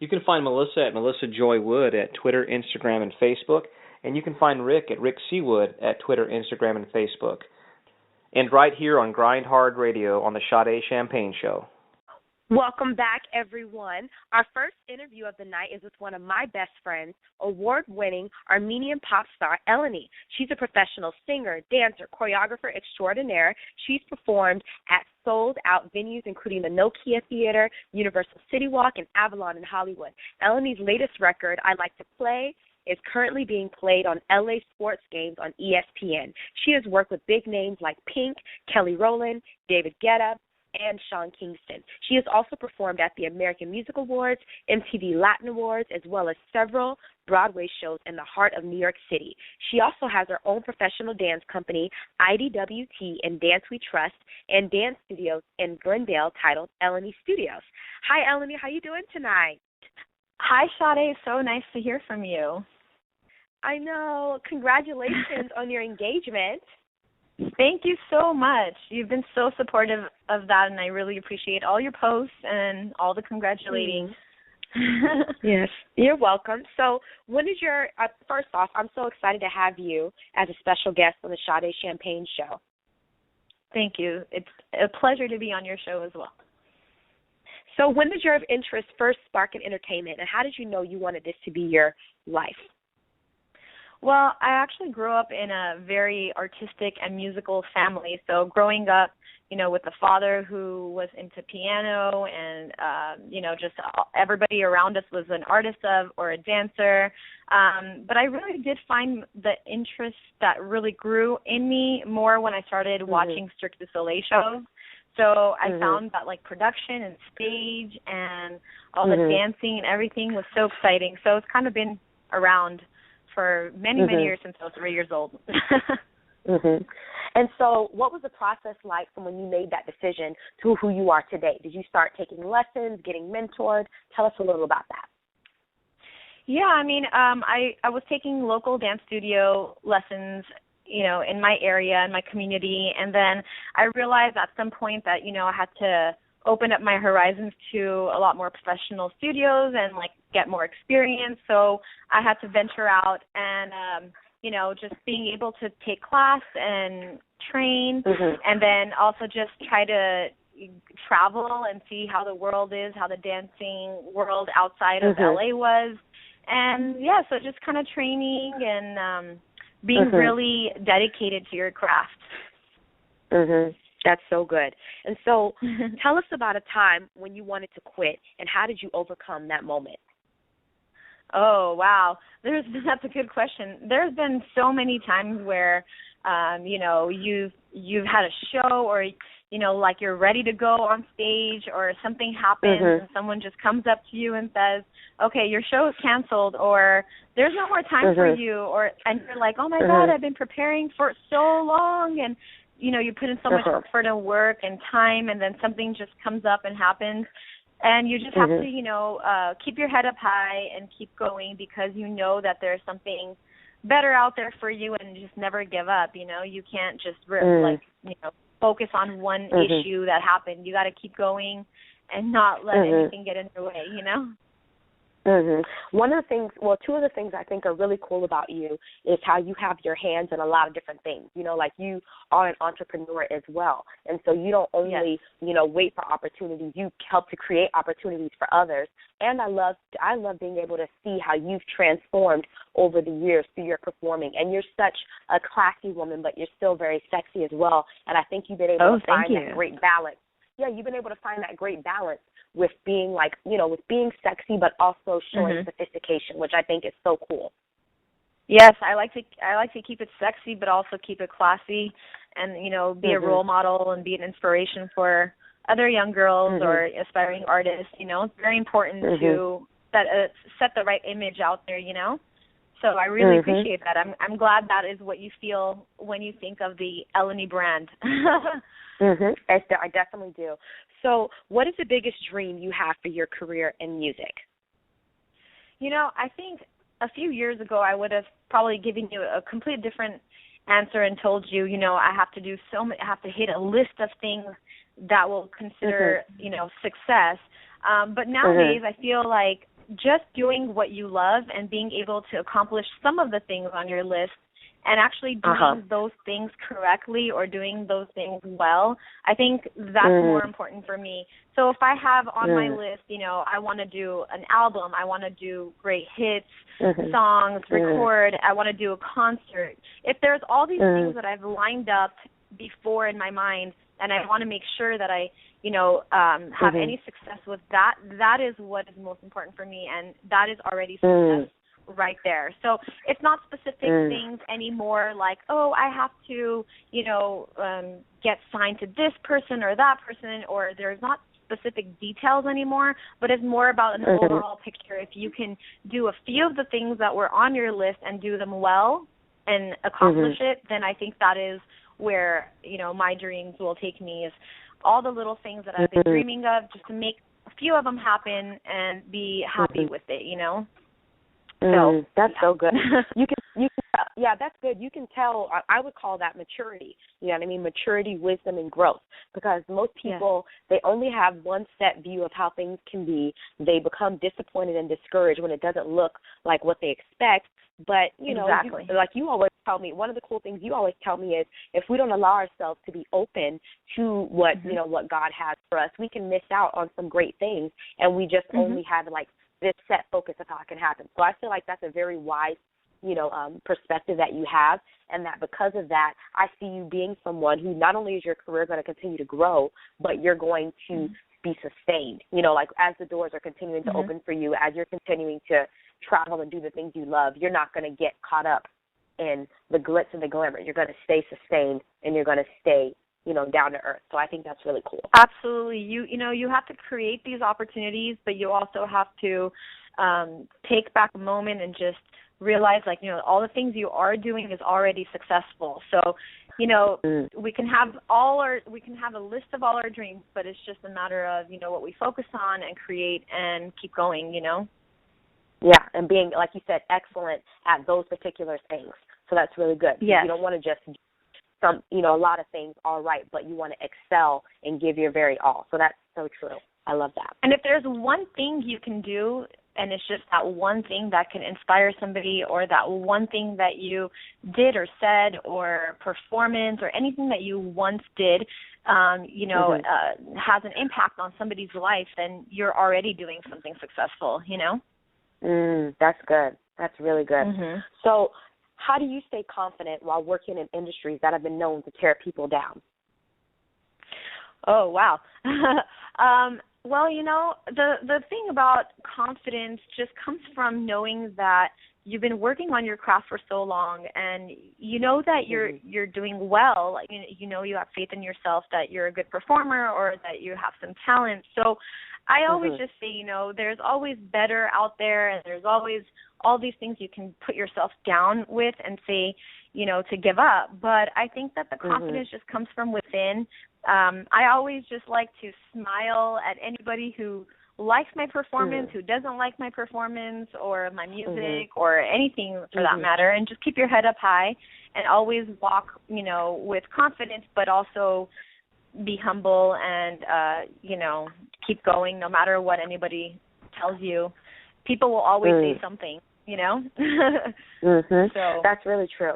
You can find Melissa at Melissa Joy Wood at Twitter, Instagram, and Facebook, and you can find Rick at Rick C. Wood at Twitter, Instagram, and Facebook. And right here on Grind Hard Radio on the Sade Champagne Show. Welcome back, everyone. Our first interview of the night is with one of my best friends, award-winning Armenian Popstar Ellenie. She's a professional singer, dancer, choreographer extraordinaire. She's performed at sold-out venues, including the Nokia Theatre, Universal City Walk, and Avalon in Hollywood. Ellenie's latest record, I Like to Play, is currently being played on LA sports games on ESPN. She has worked with big names like Pink, Kelly Rowland, David Guetta, and Sean Kingston. She has also performed at the American Music Awards, MTV Latin Awards, as well as several Broadway shows in the heart of New York City. She also has her own professional dance company, IDWT and Dance We Trust, and dance studios in Glendale titled Ellenie Studios. Hi, Ellenie. How you doing tonight? Hi, Sade. So nice to hear from you. I know. Congratulations on your engagement. Thank you so much. You've been so supportive of that, and I really appreciate all your posts and all the congratulating. Yes, you're welcome. So when is your, first off, I'm so excited to have you as a special guest on the Sade Champagne Show. Thank you. It's a pleasure to be on your show as well. So when did your interest first spark in entertainment, and how did you know you wanted this to be your life? Well, I actually grew up in a very artistic and musical family. So growing up, with a father who was into piano and, just everybody around us was an artist or a dancer. But I really did find the interest that really grew in me more when I started watching Cirque du Soleil shows. So I found that production and stage and all the dancing and everything was so exciting. So it's kind of been around for many years since I was 3 years old. And so what was the process like from when you made that decision to who you are today? Did you start taking lessons, getting mentored? Tell us a little about that. Yeah, I was taking local dance studio lessons, in my area, in my community, and then I realized at some point that, I had to open up my horizons to a lot more professional studios and get more experience. So I had to venture out and just being able to take class and train and then also just try to travel and see how the world is, how the dancing world outside of LA was. And so just kind of training and being really dedicated to your craft. That's so good. And so tell us about a time when you wanted to quit, and how did you overcome that moment? Oh, wow. That's a good question. There's been so many times where, you've had a show or, you're ready to go on stage or something happens and someone just comes up to you and says, okay, your show is canceled or there's no more time for you. And you're like, oh, my God, I've been preparing for so long. And, you put in so much effort and work and time, and then something just comes up and happens. And you just have to, keep your head up high and keep going because you know that there's something better out there for you, and just never give up. You can't just focus on one issue that happened. You got to keep going and not let anything get in your way. One of the things, two of the things I think are really cool about you is how you have your hands in a lot of different things. You are an entrepreneur as well. And so you don't only, wait for opportunities. You help to create opportunities for others. And I love being able to see how you've transformed over the years through your performing. And you're such a classy woman, but you're still very sexy as well. And I think you've been able to find that great balance. Yeah, you've been able to find that great balance with being with being sexy, but also showing sophistication, which I think is so cool. Yes, I like to keep it sexy, but also keep it classy, and be a role model and be an inspiration for other young girls or aspiring artists. It's very important to set the right image out there. So I really appreciate that. I'm glad that is what you feel when you think of the Ellenie brand. I definitely do. So what is the biggest dream you have for your career in music? You know, I think a few years ago I would have probably given you a completely different answer and told you, you know, I have to do I have to hit a list of things that will consider, you know, success. But nowadays I feel like just doing what you love and being able to accomplish some of the things on your list and actually doing those things correctly or doing those things well, I think that's more important for me. So if I have on my list, you know, I want to do an album, I want to do great hits, songs, record, I want to do a concert. If there's all these things that I've lined up before in my mind and I want to make sure that I, you know, have any success with that, that is what is most important for me, and that is already success right there. So it's not specific things anymore like, oh, I have to, you know, get signed to this person or that person, or there's not specific details anymore, but it's more about an overall picture. If you can do a few of the things that were on your list and do them well and accomplish it, then I think that is where, you know, my dreams will take me, is all the little things that I've been dreaming of, just to make a few of them happen and be happy with it, you know? So that's so good. You can, yeah, that's good. You can tell. I would call that maturity. You know what I mean? Maturity, wisdom, and growth. Because most people, they only have one set view of how things can be. They become disappointed and discouraged when it doesn't look like what they expect. But you know, like you always tell me, one of the cool things you always tell me is, if we don't allow ourselves to be open to what you know, what God has for us, we can miss out on some great things, and we just only have like this set focus of how it can happen. So I feel like that's a very wise, you know, perspective that you have, and that because of that, I see you being someone who not only is your career going to continue to grow, but you're going to be sustained, you know, like as the doors are continuing to open for you, as you're continuing to travel and do the things you love, you're not going to get caught up in the glitz and the glamour. You're going to stay sustained, and you're going to stay, you know, down to earth. So I think that's really cool. Absolutely. You know, you have to create these opportunities, but you also have to take back a moment and just realize, like, you know, all the things you are doing is already successful. So, you know, we can have a list of all our dreams, but it's just a matter of, you know, what we focus on and create and keep going, you know? Yeah, and being, like you said, excellent at those particular things. So that's really good. Yes. You don't want to just some, you know, a lot of things all right, but you want to excel and give your very all. So that's so true. I love that. And if there's one thing you can do, and it's just that one thing that can inspire somebody, or that one thing that you did or said, or performance, or anything that you once did, you know, has an impact on somebody's life, then you're already doing something successful, you know? That's good. That's really good. So how do you stay confident while working in industries that have been known to tear people down? Oh, wow. Well, you know, the thing about confidence just comes from knowing that you've been working on your craft for so long, and you know that you're doing well. Like, you know, you have faith in yourself that you're a good performer, or that you have some talent. So I always just say, you know, there's always better out there, and there's always all these things you can put yourself down with and say, you know, to give up. But I think that the confidence just comes from within. I always just like to smile at anybody who likes my performance, who doesn't like my performance or my music or anything for that matter, and just keep your head up high and always walk, you know, with confidence, but also be humble and, you know, keep going no matter what anybody tells you. People will always say something, you know? So that's really true.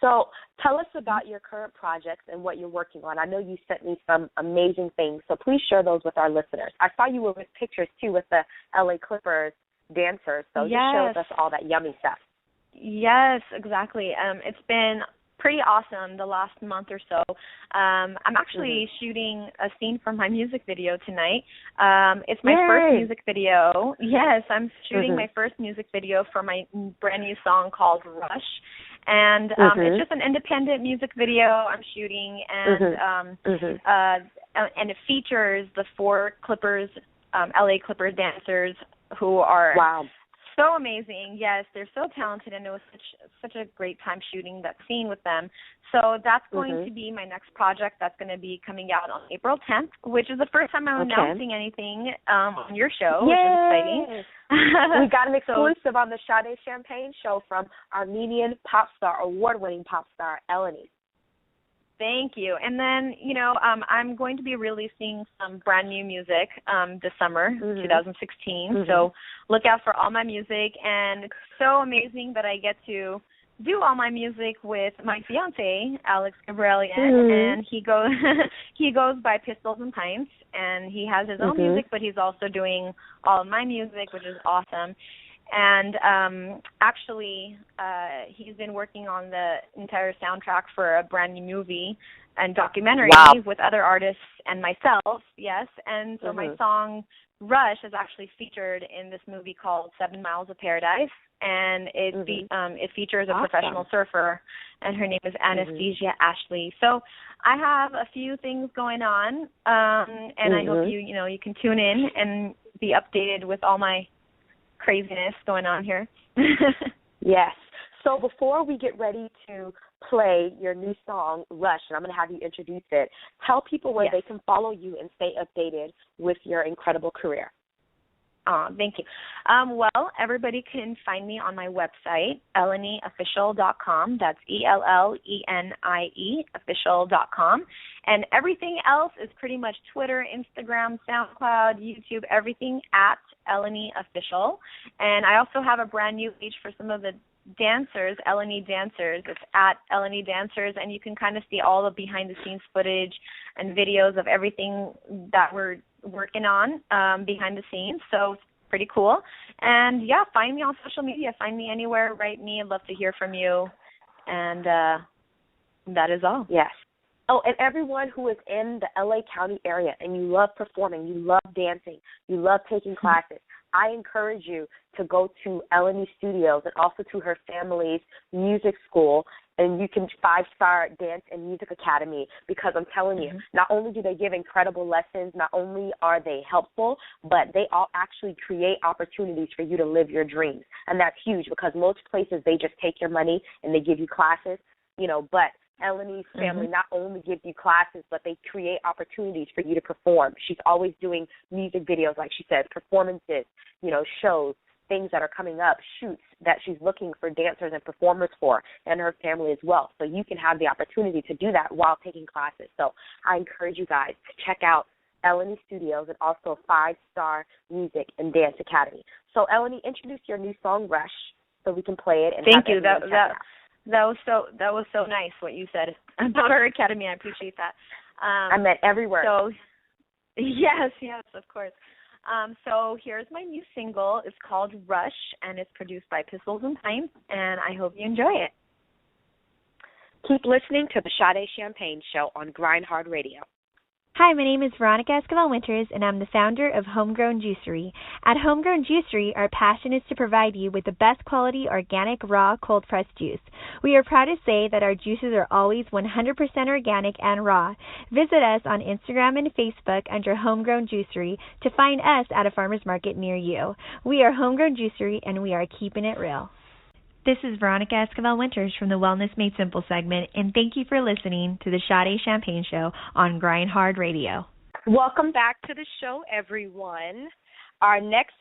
So tell us about your current projects and what you're working on. I know you sent me some amazing things, so please share those with our listeners. I saw you were with pictures, too, with the LA Clippers dancers, so just share with us all that yummy stuff. Yes, exactly. It's been pretty awesome the last month or so. I'm actually shooting a scene from my music video tonight. It's my first music video. Yes, I'm shooting my first music video for my brand new song called Rush. And it's just an independent music video I'm shooting, and it features the 4 Clippers, LA Clippers dancers who are so amazing. Yes, they're so talented, and it was such a great time shooting that scene with them. So that's going to be my next project. That's going to be coming out on April 10th, which is the first time I'm announcing anything on your show, which is exciting. We got an exclusive on the Sade Champagne Show from Armenian Popstar, award-winning pop star Ellenie. Thank you. And then, I'm going to be releasing some brand new music this summer, 2016. So look out for all my music. And it's so amazing that I get to do all my music with my fiance, Alex Gabrielian, and he goes by Pistols and Pints, and he has his own music, but he's also doing all of my music, which is awesome. And actually, he's been working on the entire soundtrack for a brand new movie and documentary with other artists and myself, yes. And so my song Rush is actually featured in this movie called 7 Miles of Paradise, and it features a professional surfer, and her name is Anastasia Ashley. So I have a few things going on, and I hope you can tune in and be updated with all my craziness going on here. Yes. So before we get ready to play your new song, Rush, and I'm going to have you introduce it, tell people where they can follow you and stay updated with your incredible career. Thank you. Well, everybody can find me on my website, EllenieOfficial.com. That's ELLENIE official.com. And everything else is pretty much Twitter, Instagram, SoundCloud, YouTube, everything at Ellenie Official. And I also have a brand new page for some of the dancers, Ellenie Dancers. It's at Ellenie Dancers, and you can kind of see all the behind-the-scenes footage and videos of everything that we're working on behind the scenes. So it's pretty cool. And, find me on social media. Find me anywhere. Write me. I'd love to hear from you. And that is all. Yes. Oh, and everyone who is in the L.A. County area and you love performing, you love dancing, you love taking classes, I encourage you to go to Ellenie Studios and also to her family's music school, and you can 5-star Dance and Music Academy, because I'm telling you, not only do they give incredible lessons, not only are they helpful, but they all actually create opportunities for you to live your dreams. And that's huge, because most places they just take your money and they give you classes, but Ellenie's family not only gives you classes, but they create opportunities for you to perform. She's always doing music videos, like she said, performances, shows, things that are coming up, shoots that she's looking for dancers and performers for, and her family as well. So you can have the opportunity to do that while taking classes. So I encourage you guys to check out Ellenie Studios and also 5-Star Music and Dance Academy. So Ellenie, introduce your new song, Rush, so we can play it. And thank you. That was so nice what you said about our academy. I appreciate that. I meant everywhere. So yes, of course. So here's my new single. It's called Rush, and it's produced by Pistols and Pints, and I hope you enjoy it. Keep listening to the Sade Champagne Show on Grind Hard Radio. Hi, my name is Veronica Escobar-Winters, and I'm the founder of Homegrown Juicery. At Homegrown Juicery, our passion is to provide you with the best quality organic, raw, cold-pressed juice. We are proud to say that our juices are always 100% organic and raw. Visit us on Instagram and Facebook under Homegrown Juicery to find us at a farmer's market near you. We are Homegrown Juicery, and we are keeping it real. This is Veronica Escobar-Winters from the Wellness Made Simple segment, and thank you for listening to the Sade Champagne Show on Grind Hard Radio. Welcome back to the show, everyone. Our next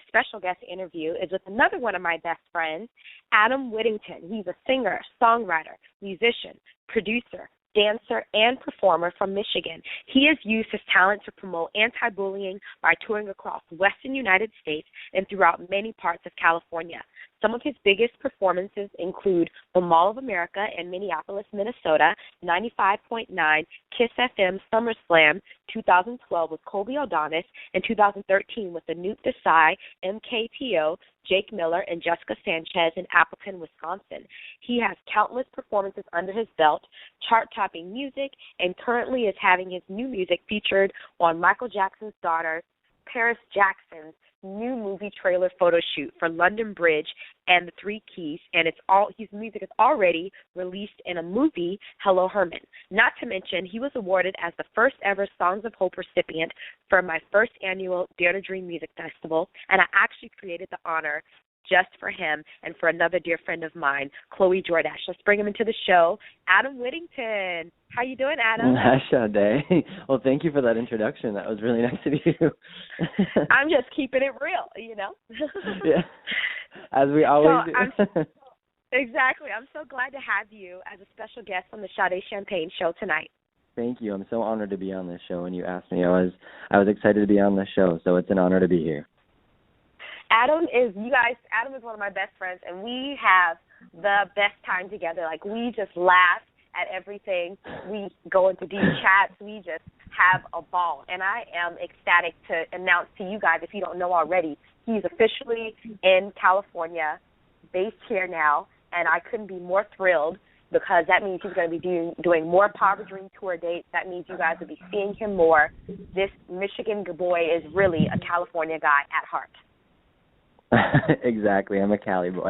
special guest interview is with another one of my best friends, Adam Whittington. He's a singer, songwriter, musician, producer, dancer, and performer from Michigan. He has used his talent to promote anti-bullying by touring across the western United States and throughout many parts of California. Some of his biggest performances include the Mall of America in Minneapolis, Minnesota, 95.9 Kiss FM SummerSlam 2012 with Colby O'Donis, and 2013 with the Nuke Desai, MKTO, Jake Miller, and Jessica Sanchez in Appleton, Wisconsin. He has countless performances under his belt, chart-topping music, and currently is having his new music featured on Michael Jackson's daughter, Paris Jackson's new movie trailer photo shoot for London Bridge and the Three Keys, and his music is already released in a movie, Hello Herman. Not to mention, he was awarded as the first ever Songs of Hope recipient for my first annual Dare to Dream Music Festival, and I actually created the honor just for him and for another dear friend of mine, Chloe Jordash. Let's bring him into the show, Adam Whittington. How you doing, Adam? Hi, Sade. Well, thank you for that introduction. That was really nice of you. I'm just keeping it real, you know? Yeah, as we always do. Exactly. I'm so glad to have you as a special guest on the Sade Champagne Show tonight. Thank you. I'm so honored to be on this show. When you asked me, I was excited to be on the show, so it's an honor to be here. Adam is one of my best friends, and we have the best time together. Like, we just laugh at everything. We go into deep chats. We just have a ball. And I am ecstatic to announce to you guys, if you don't know already, he's officially in California, based here now, and I couldn't be more thrilled because that means he's going to be doing more Power Dream Tour dates. That means you guys will be seeing him more. This Michigan boy is really a California guy at heart. Exactly. I'm a Cali boy.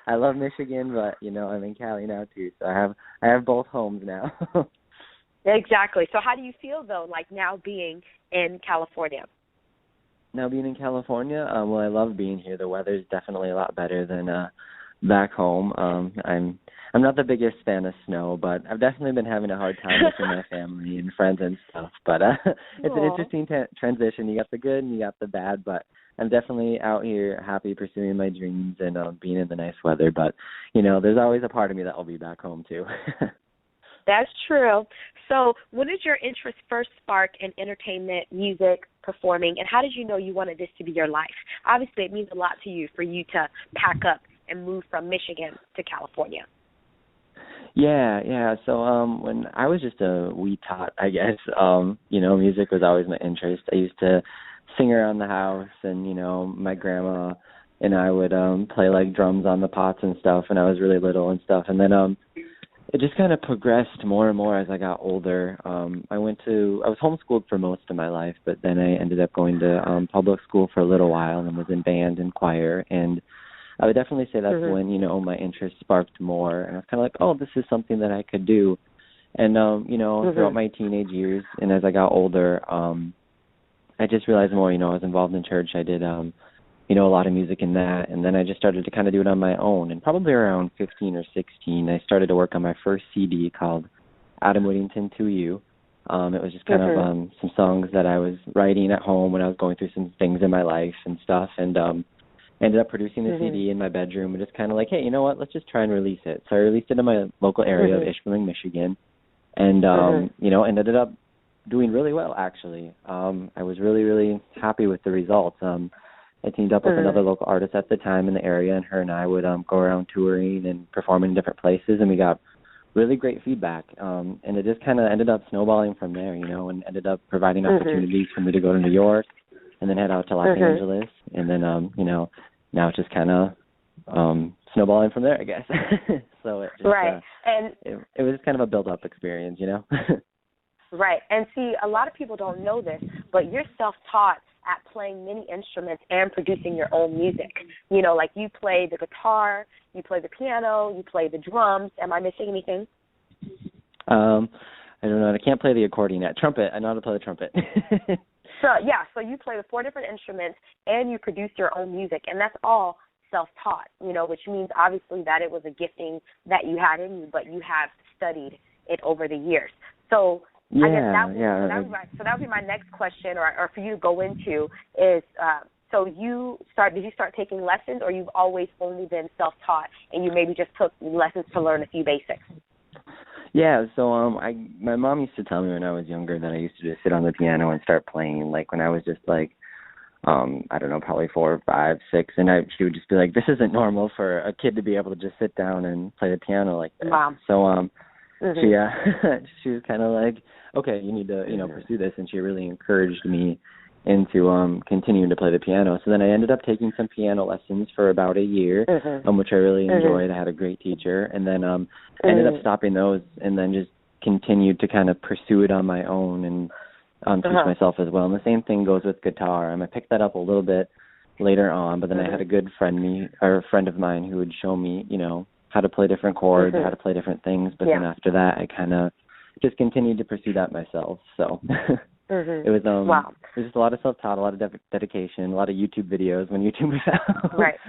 I love Michigan, but I'm in Cali now too. So I have both homes now. Exactly. So how do you feel though, like now being in California? Now being in California, well, I love being here. The weather's definitely a lot better than back home. I'm not the biggest fan of snow, but I've definitely been having a hard time with my family and friends and stuff. But it's an interesting transition. You got the good and you got the bad, but I'm definitely out here happy pursuing my dreams and being in the nice weather. But, there's always a part of me that will be back home too. That's true. So when did your interest first spark in entertainment, music, performing, and how did you know you wanted this to be your life? Obviously, it means a lot to you for you to pack up and move from Michigan to California. Yeah. So when I was just a wee tot, I guess, music was always my interest. I used to sing around the house, and my grandma and I would play like drums on the pots and stuff when I was really little and stuff. And then it just kind of progressed more and more as I got older. I was homeschooled for most of my life, but then I ended up going to public school for a little while and was in band and choir. And I would definitely say that's when my interest sparked more, and I was kind of like, oh, this is something that I could do. And throughout my teenage years and as I got older, I just realized more, I was involved in church. I did, a lot of music in that. And then I just started to kind of do it on my own. And probably around 15 or 16, I started to work on my first CD called Adam Whittington to You. It was just kind of some songs that I was writing at home when I was going through some things in my life and stuff. And ended up producing the CD in my bedroom and just kind of like, hey, you know what, let's just try and release it. So I released it in my local area of Ishpeming, Michigan. And, ended up doing really well, actually. I was really, really happy with the results. I teamed up with another local artist at the time in the area, and her and I would go around touring and performing in different places, and we got really great feedback. And it just kind of ended up snowballing from there, and ended up providing opportunities for me to go to New York and then head out to Los Angeles. And then, now it's just kind of snowballing from there, I guess. So it just, and it was just kind of a build-up experience, Right. And see, a lot of people don't know this, but you're self-taught at playing many instruments and producing your own music. Like you play the guitar, you play the piano, you play the drums. Am I missing anything? I don't know. I can't play the accordion yet. Trumpet. I know how to play the trumpet. So you play the 4 different instruments and you produce your own music, and that's all self-taught, which means obviously that it was a gifting that you had in you, but you have studied it over the years. So I guess that would be my next question, or for you to go into is, did you start taking lessons, or you've always only been self-taught and you maybe just took lessons to learn a few basics? Yeah, so my mom used to tell me when I was younger that I used to just sit on the piano and start playing, like when I was just like, I don't know, probably 4, 5, 6, and she would just be like, this isn't normal for a kid to be able to just sit down and play the piano like this. Wow. So she was kind of like, okay, you need to, pursue this, and she really encouraged me into continuing to play the piano. So then I ended up taking some piano lessons for about a year, which I really enjoyed. I had a great teacher, and then ended up stopping those, and then just continued to kind of pursue it on my own, and teach myself as well. And the same thing goes with guitar. I picked that up a little bit later on, but then I had a good friend of mine who would show me, how to play different chords, how to play different things. But then after that, I kind of just continued to pursue that myself. So it was it was just a lot of self-taught, a lot of dedication, a lot of YouTube videos when YouTube was out. Right.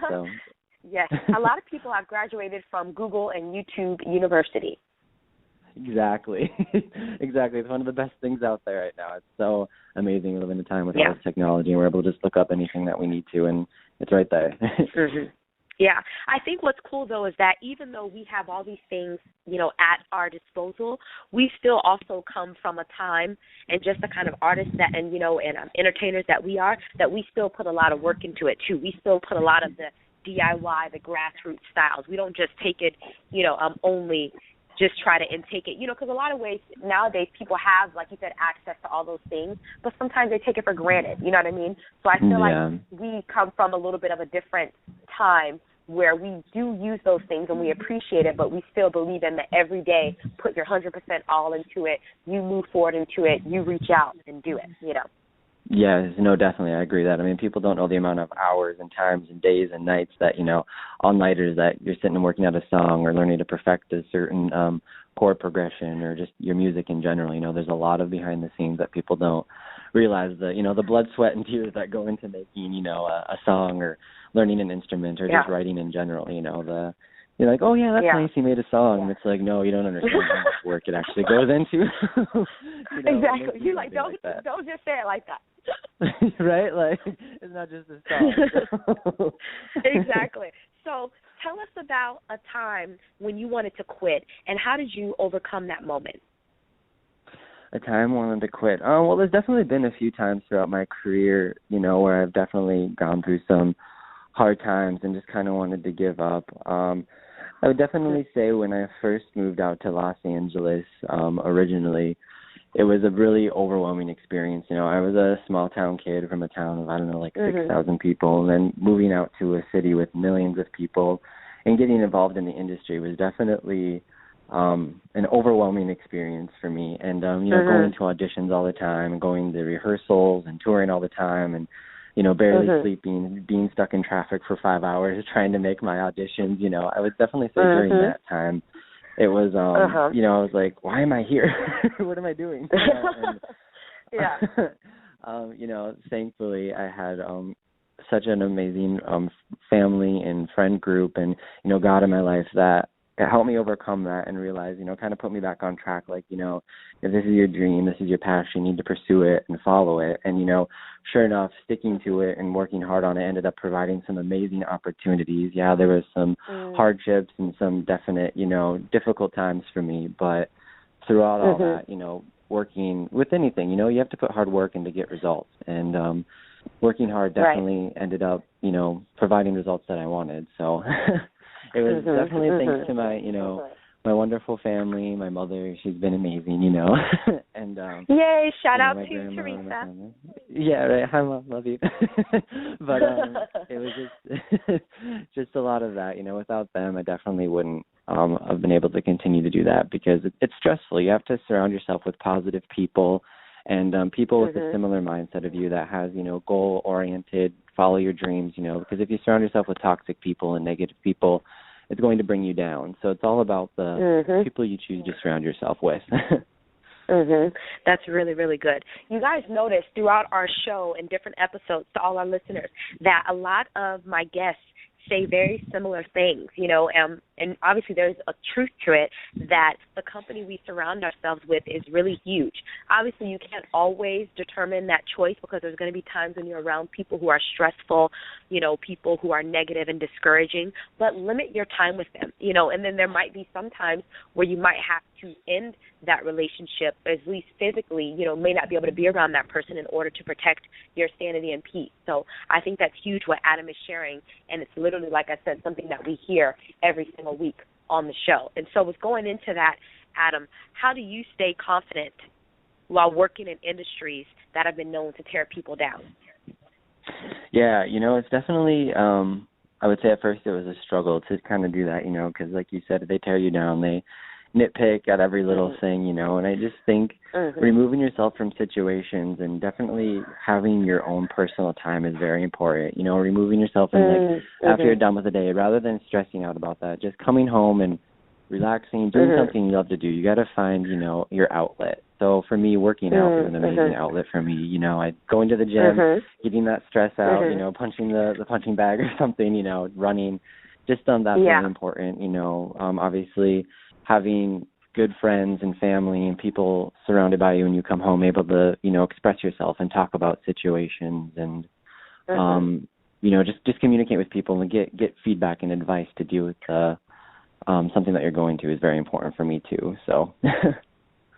So. Yes, a lot of people have graduated from Google and YouTube University. Exactly. Exactly. It's one of the best things out there right now. It's so amazing. We live in a time with all this technology, and we're able to just look up anything that we need to, and it's right there. Yeah. I think what's cool, though, is that even though we have all these things, at our disposal, we still also come from a time, and just the kind of artists that, and entertainers that we are, that we still put a lot of work into it, too. We still put a lot of the DIY, the grassroots styles. We don't just take it, only just try to intake it, because a lot of ways nowadays people have, like you said, access to all those things, but sometimes they take it for granted, you know what I mean? So I feel like we come from a little bit of a different time where we do use those things and we appreciate it, but we still believe in the everyday, put your 100% all into it, you move forward into it, you reach out and do it, Yes, no, definitely. I agree that. People don't know the amount of hours and times and days and nights that, all-nighters that you're sitting and working out a song or learning to perfect a certain chord progression or just your music in general. There's a lot of behind the scenes that people don't realize the blood, sweat, and tears that go into making, a song or learning an instrument or just writing in general. You're like, oh, yeah, that's nice, you made a song. It's like, no, you don't understand how much work it actually goes into. Exactly. You're like, don't just say it like that. Right? Like, it's not just a song. Exactly. So tell us about a time when you wanted to quit, and how did you overcome that moment? A time I wanted to quit. Well, there's definitely been a few times throughout my career, where I've definitely gone through some hard times and just kind of wanted to give up. I would definitely say when I first moved out to Los Angeles originally, it was a really overwhelming experience. I was a small town kid from a town of, 6,000 people, and then moving out to a city with millions of people and getting involved in the industry was definitely an overwhelming experience for me. And, going to auditions all the time and going to rehearsals and touring all the time and, barely sleeping, being stuck in traffic for 5 hours trying to make my auditions, I would definitely say during that time, it was, I was like, why am I here? What am I doing? Thankfully I had such an amazing family and friend group and, God in my life that it helped me overcome that and realize, kind of put me back on track. Like, if this is your dream, this is your passion, you need to pursue it and follow it. And, sure enough, sticking to it and working hard on it ended up providing some amazing opportunities. Yeah, there was some hardships and some definite, difficult times for me. But throughout all that, working with anything, you have to put hard work in to get results. And working hard definitely ended up, providing results that I wanted. So it was definitely thanks to my, my wonderful family, my mother. She's been amazing, and yay! Shout out to Teresa. Yeah, right. Hi, Mom. Love you. But it was just a lot of that. Without them, I definitely wouldn't have been able to continue to do that because it's stressful. You have to surround yourself with positive people and people with a similar mindset of you that has, goal oriented, follow your dreams. Because if you surround yourself with toxic people and negative people, it's going to bring you down. So it's all about the people you choose to surround yourself with. That's really, really good. You guys notice throughout our show and different episodes to all our listeners that a lot of my guests say very similar things, and obviously there's a truth to it that the company we surround ourselves with is really huge. Obviously you can't always determine that choice because there's going to be times when you're around people who are stressful, people who are negative and discouraging, but limit your time with them, and then there might be some times where you might have to end that relationship, at least physically, may not be able to be around that person in order to protect your sanity and peace. So I think that's huge what Adam is sharing, and it's literally, like I said, something that we hear every single week on the show. And so with going into that, Adam, how do you stay confident while working in industries that have been known to tear people down? Yeah, it's definitely, I would say at first it was a struggle to kind of do that, because like you said, they tear you down, they nitpick at every little thing, you know. And I just think removing yourself from situations and definitely having your own personal time is very important. You know, removing yourself and after you're done with the day, rather than stressing out about that, just coming home and relaxing, doing something you love to do. You got to find, you know, your outlet. So for me, working out is an amazing outlet for me. You know, I go into the gym, getting that stress out, you know, punching the punching bag or something, you know, running. Just that's really important, you know. Obviously, having good friends and family and people surrounded by you when you come home, able to, you know, express yourself and talk about situations and, you know, just communicate with people and get feedback and advice to deal with something that you're going to is very important for me too. So.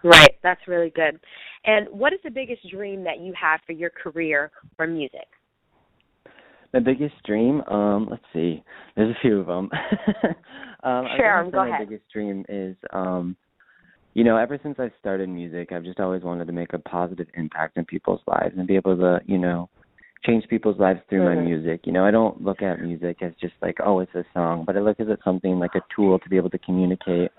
Right, that's really good. And what is the biggest dream that you have for your career or music? My biggest dream, let's see, there's a few of them. Sure, go ahead. My biggest dream is, you know, ever since I started music, I've just always wanted to make a positive impact in people's lives and be able to, you know, change people's lives through my music. You know, I don't look at music as just like, oh, it's a song, but I look at it as something like a tool to be able to communicate,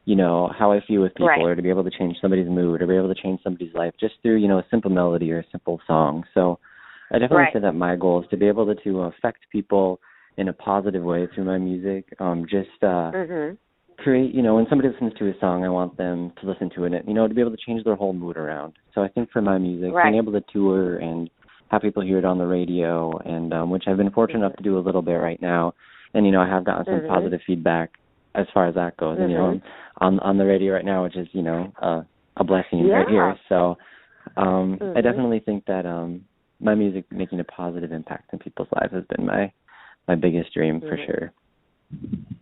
you know, how I feel with people or to be able to change somebody's mood or be able to change somebody's life just through, you know, a simple melody or a simple song. So I definitely say that my goal is to be able to affect people in a positive way through my music. Create, you know, when somebody listens to a song, I want them to listen to it, you know, to be able to change their whole mood around. So I think for my music, being able to tour and have people hear it on the radio, and which I've been fortunate enough to do a little bit right now, and, you know, I have gotten some positive feedback as far as that goes. And, you know, I'm on the radio right now, which is, you know, a blessing right here. So I definitely think that my music making a positive impact in people's lives has been my biggest dream for sure.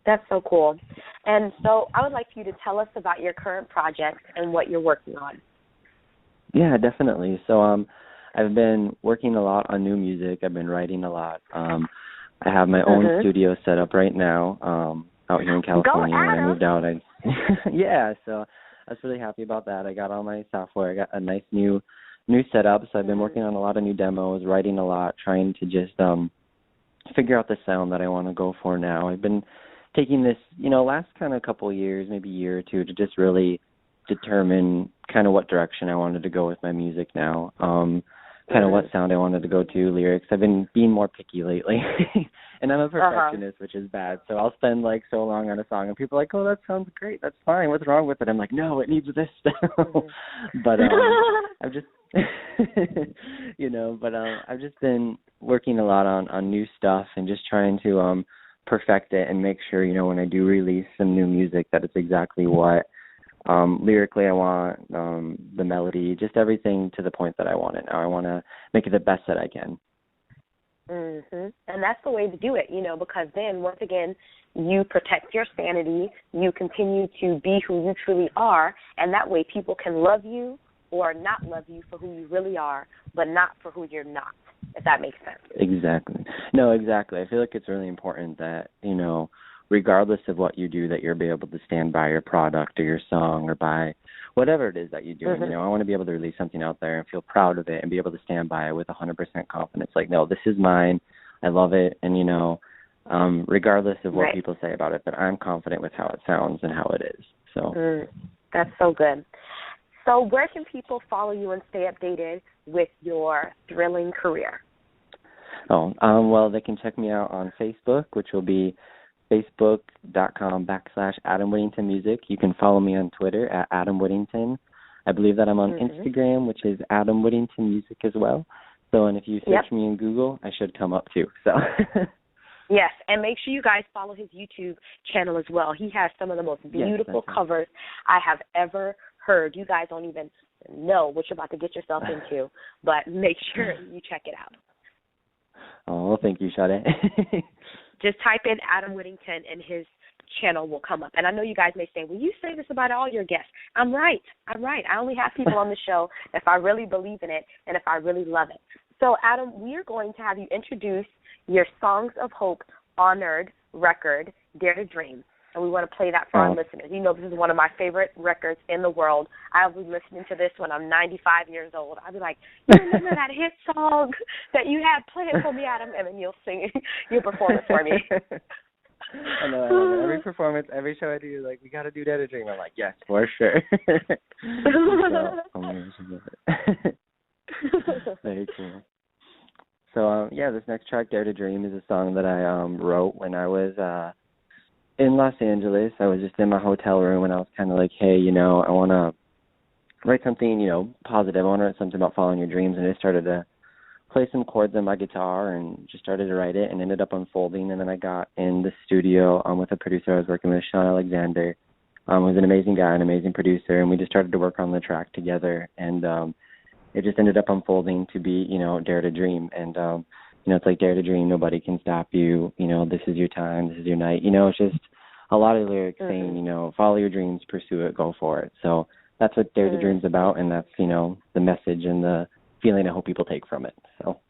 That's so cool. And so I would like for you to tell us about your current projects and what you're working on. Yeah, definitely. So I've been working a lot on new music. I've been writing a lot. I have my own studio set up right now out here in California. When I moved out, so I was really happy about that. I got all my software. I got a nice new setup. So I've been working on a lot of new demos, writing a lot, trying to just figure out the sound that I want to go for now. I've been taking this, you know, last kind of couple of years, maybe a year or two, to just really determine kind of what direction I wanted to go with my music now. Kind of what sound I wanted to go to, lyrics. I've been being more picky lately. And I'm a perfectionist, which is bad. So I'll spend like so long on a song and people are like, oh, that sounds great. That's fine. What's wrong with it? I'm like, no, it needs this. But I've just, you know, but I've just been working a lot on new stuff and just trying to perfect it and make sure, you know, when I do release some new music that it's exactly what lyrically I want, the melody, just everything to the point that I want it now. I want to make it the best that I can. And that's the way to do it, you know, because then, once again, you protect your sanity, you continue to be who you truly are, and that way people can love you or not love you for who you really are, but not for who you're not, if that makes sense. Exactly. No, exactly. I feel like it's really important that, you know, regardless of what you do, that you'll be able to stand by your product or your song or by whatever it is that you do. You know, I want to be able to release something out there and feel proud of it and be able to stand by it with 100% confidence. Like, no, this is mine. I love it. And, you know, regardless of what people say about it, that I'm confident with how it sounds and how it is. So that's so good. So where can people follow you and stay updated with your thrilling career? Well, they can check me out on Facebook, which will be facebook.com/Adam Whittington Music. You can follow me on Twitter at Adam Whittington. I believe that I'm on Instagram, which is Adam Whittington Music as well. So, and if you search me in Google, I should come up too. So. Yes, and make sure you guys follow his YouTube channel as well. He has some of the most beautiful covers I have ever heard. You guys don't even know what you're about to get yourself into, but make sure you check it out. Oh, well, thank you, Sade. Just type in Adam Whittington and his channel will come up. And I know you guys may say, well, you say this about all your guests. I'm right. I only have people on the show if I really believe in it and if I really love it. So, Adam, we are going to have you introduce your Songs of Hope honored record, Dare to Dream. And we want to play that for our listeners. You know, this is one of my favorite records in the world. I'll be listening to this when I'm 95 years old. I'll be like, you remember that hit song that you had? Play it for me, Adam. And then you'll sing it. You'll perform it for me. I know. Every performance, every show I do, like, we got to do Dare to Dream. I'm like, yes, for sure. Very cool. So, this next track, Dare to Dream, is a song that I wrote when I was in Los Angeles. I was just in my hotel room, and I was kind of like, hey, I want to write something, positive. I want to write something about following your dreams. And I started to play some chords on my guitar and just started to write it and ended up unfolding. And then I got in the studio with a producer I was working with, Sean Alexander, who's an amazing guy, an amazing producer. And we just started to work on the track together. And it just ended up unfolding to be, Dare to Dream. And, it's like Dare to Dream, nobody can stop you. This is your time, this is your night. It's just a lot of lyrics saying, follow your dreams, pursue it, go for it. So that's what Dare to Dream's about, and that's, the message and the feeling I hope people take from it. So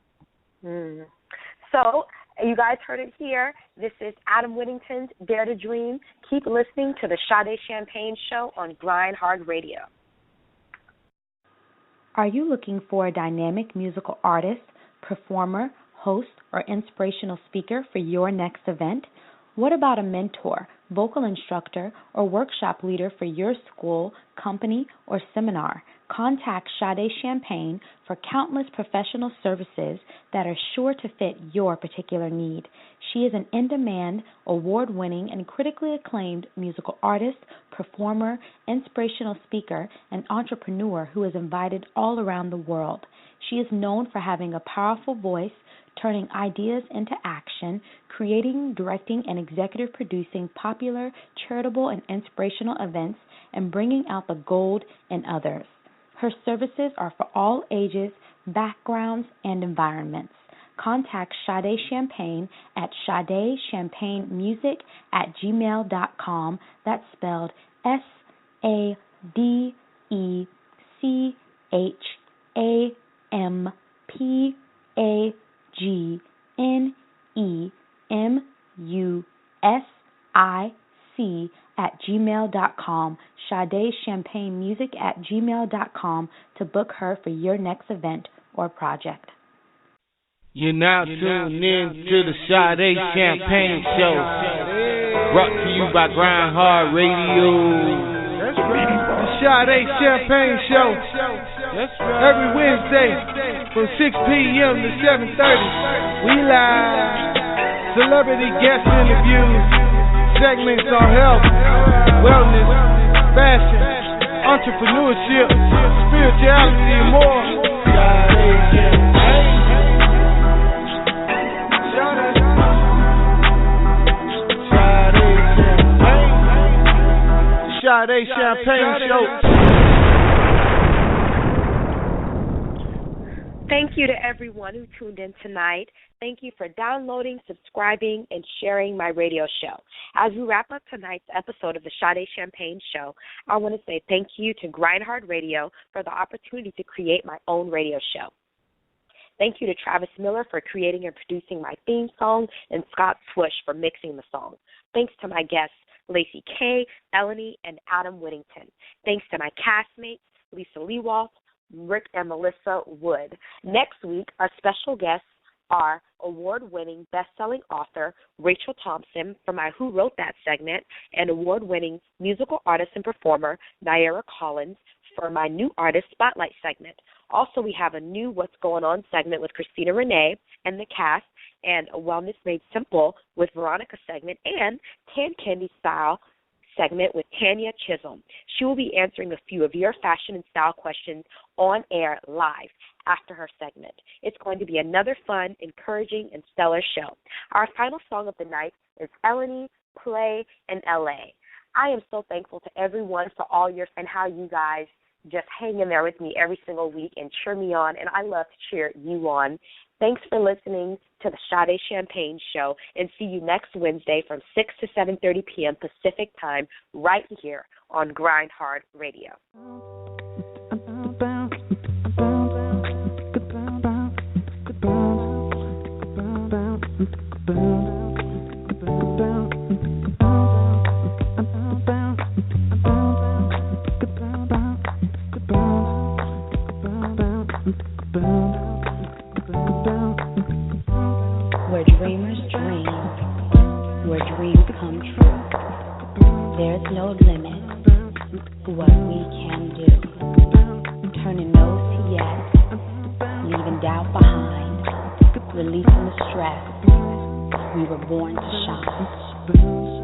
you guys heard it here. This is Adam Whittington's Dare to Dream. Keep listening to the Sade Champagne Show on Grind Hard Radio. Are you looking for a dynamic musical artist, performer, host, or inspirational speaker for your next event? What about a mentor, vocal instructor, or workshop leader for your school, company, or seminar? Contact Sade Champagne for countless professional services that are sure to fit your particular need. She is an in-demand, award-winning, and critically acclaimed musical artist, performer, inspirational speaker, and entrepreneur who is invited all around the world. She is known for having a powerful voice, turning ideas into action, creating, directing, and executive producing popular, charitable, and inspirational events, and bringing out the gold in others. Her services are for all ages, backgrounds, and environments. Contact Sade Champagne at SadeChampagneMusic@gmail.com. That's spelled SadeChampagneMusic@gmail.com. Sade Champagne Music @gmail.com to book her for your next event or project. You're now tuned in to the Sade Champagne Show, brought to you by Grind Hard Radio. That's right. The Sade Champagne Show. That's right. Every Wednesday from 6 p.m. to 7:30. We live. Celebrity guest interviews, segments on health, wellness, fashion, entrepreneurship, spirituality, and more. Sade Champagne Show. Thank you to everyone who tuned in tonight. Thank you for downloading, subscribing, and sharing my radio show. As we wrap up tonight's episode of the Sade Champagne Show, I want to say thank you to Grind Hard Radio for the opportunity to create my own radio show. Thank you to Travis Miller for creating and producing my theme song, and Scott Swoosh for mixing the song. Thanks to my guests, Laci Kay, Ellenie, and Adam Whittington. Thanks to my castmates, Lisa Lewolt, Rick and Melissa Wood. Next week, our special guests are award-winning best-selling author Rachel Thompson for my Who Wrote That segment, and award-winning musical artist and performer Naira Collins for my New Artist Spotlight segment. Also, we have a new What's Going On segment with Christina Renee and the cast, and a Wellness Made Simple with Veronica segment, and Tan Candy Style segment with Tanya Chisholm. She will be answering a few of your fashion and style questions on air live after her segment. It's going to be another fun, encouraging, and stellar show. Our final song of the night is Ellenie, Play, and LA. I am so thankful to everyone for all your and how you guys just hang in there with me every single week and cheer me on, and I love to cheer you on. Thanks for listening to the Sade Champagne Show, and see you next Wednesday from 6 to 7:30 p.m. Pacific Time right here on Grind Hard Radio. Where dreamers dream, where dreams come true. There's no limit to what we can do. Turning no's to yes, leaving doubt behind, releasing the stress. We were born to shine.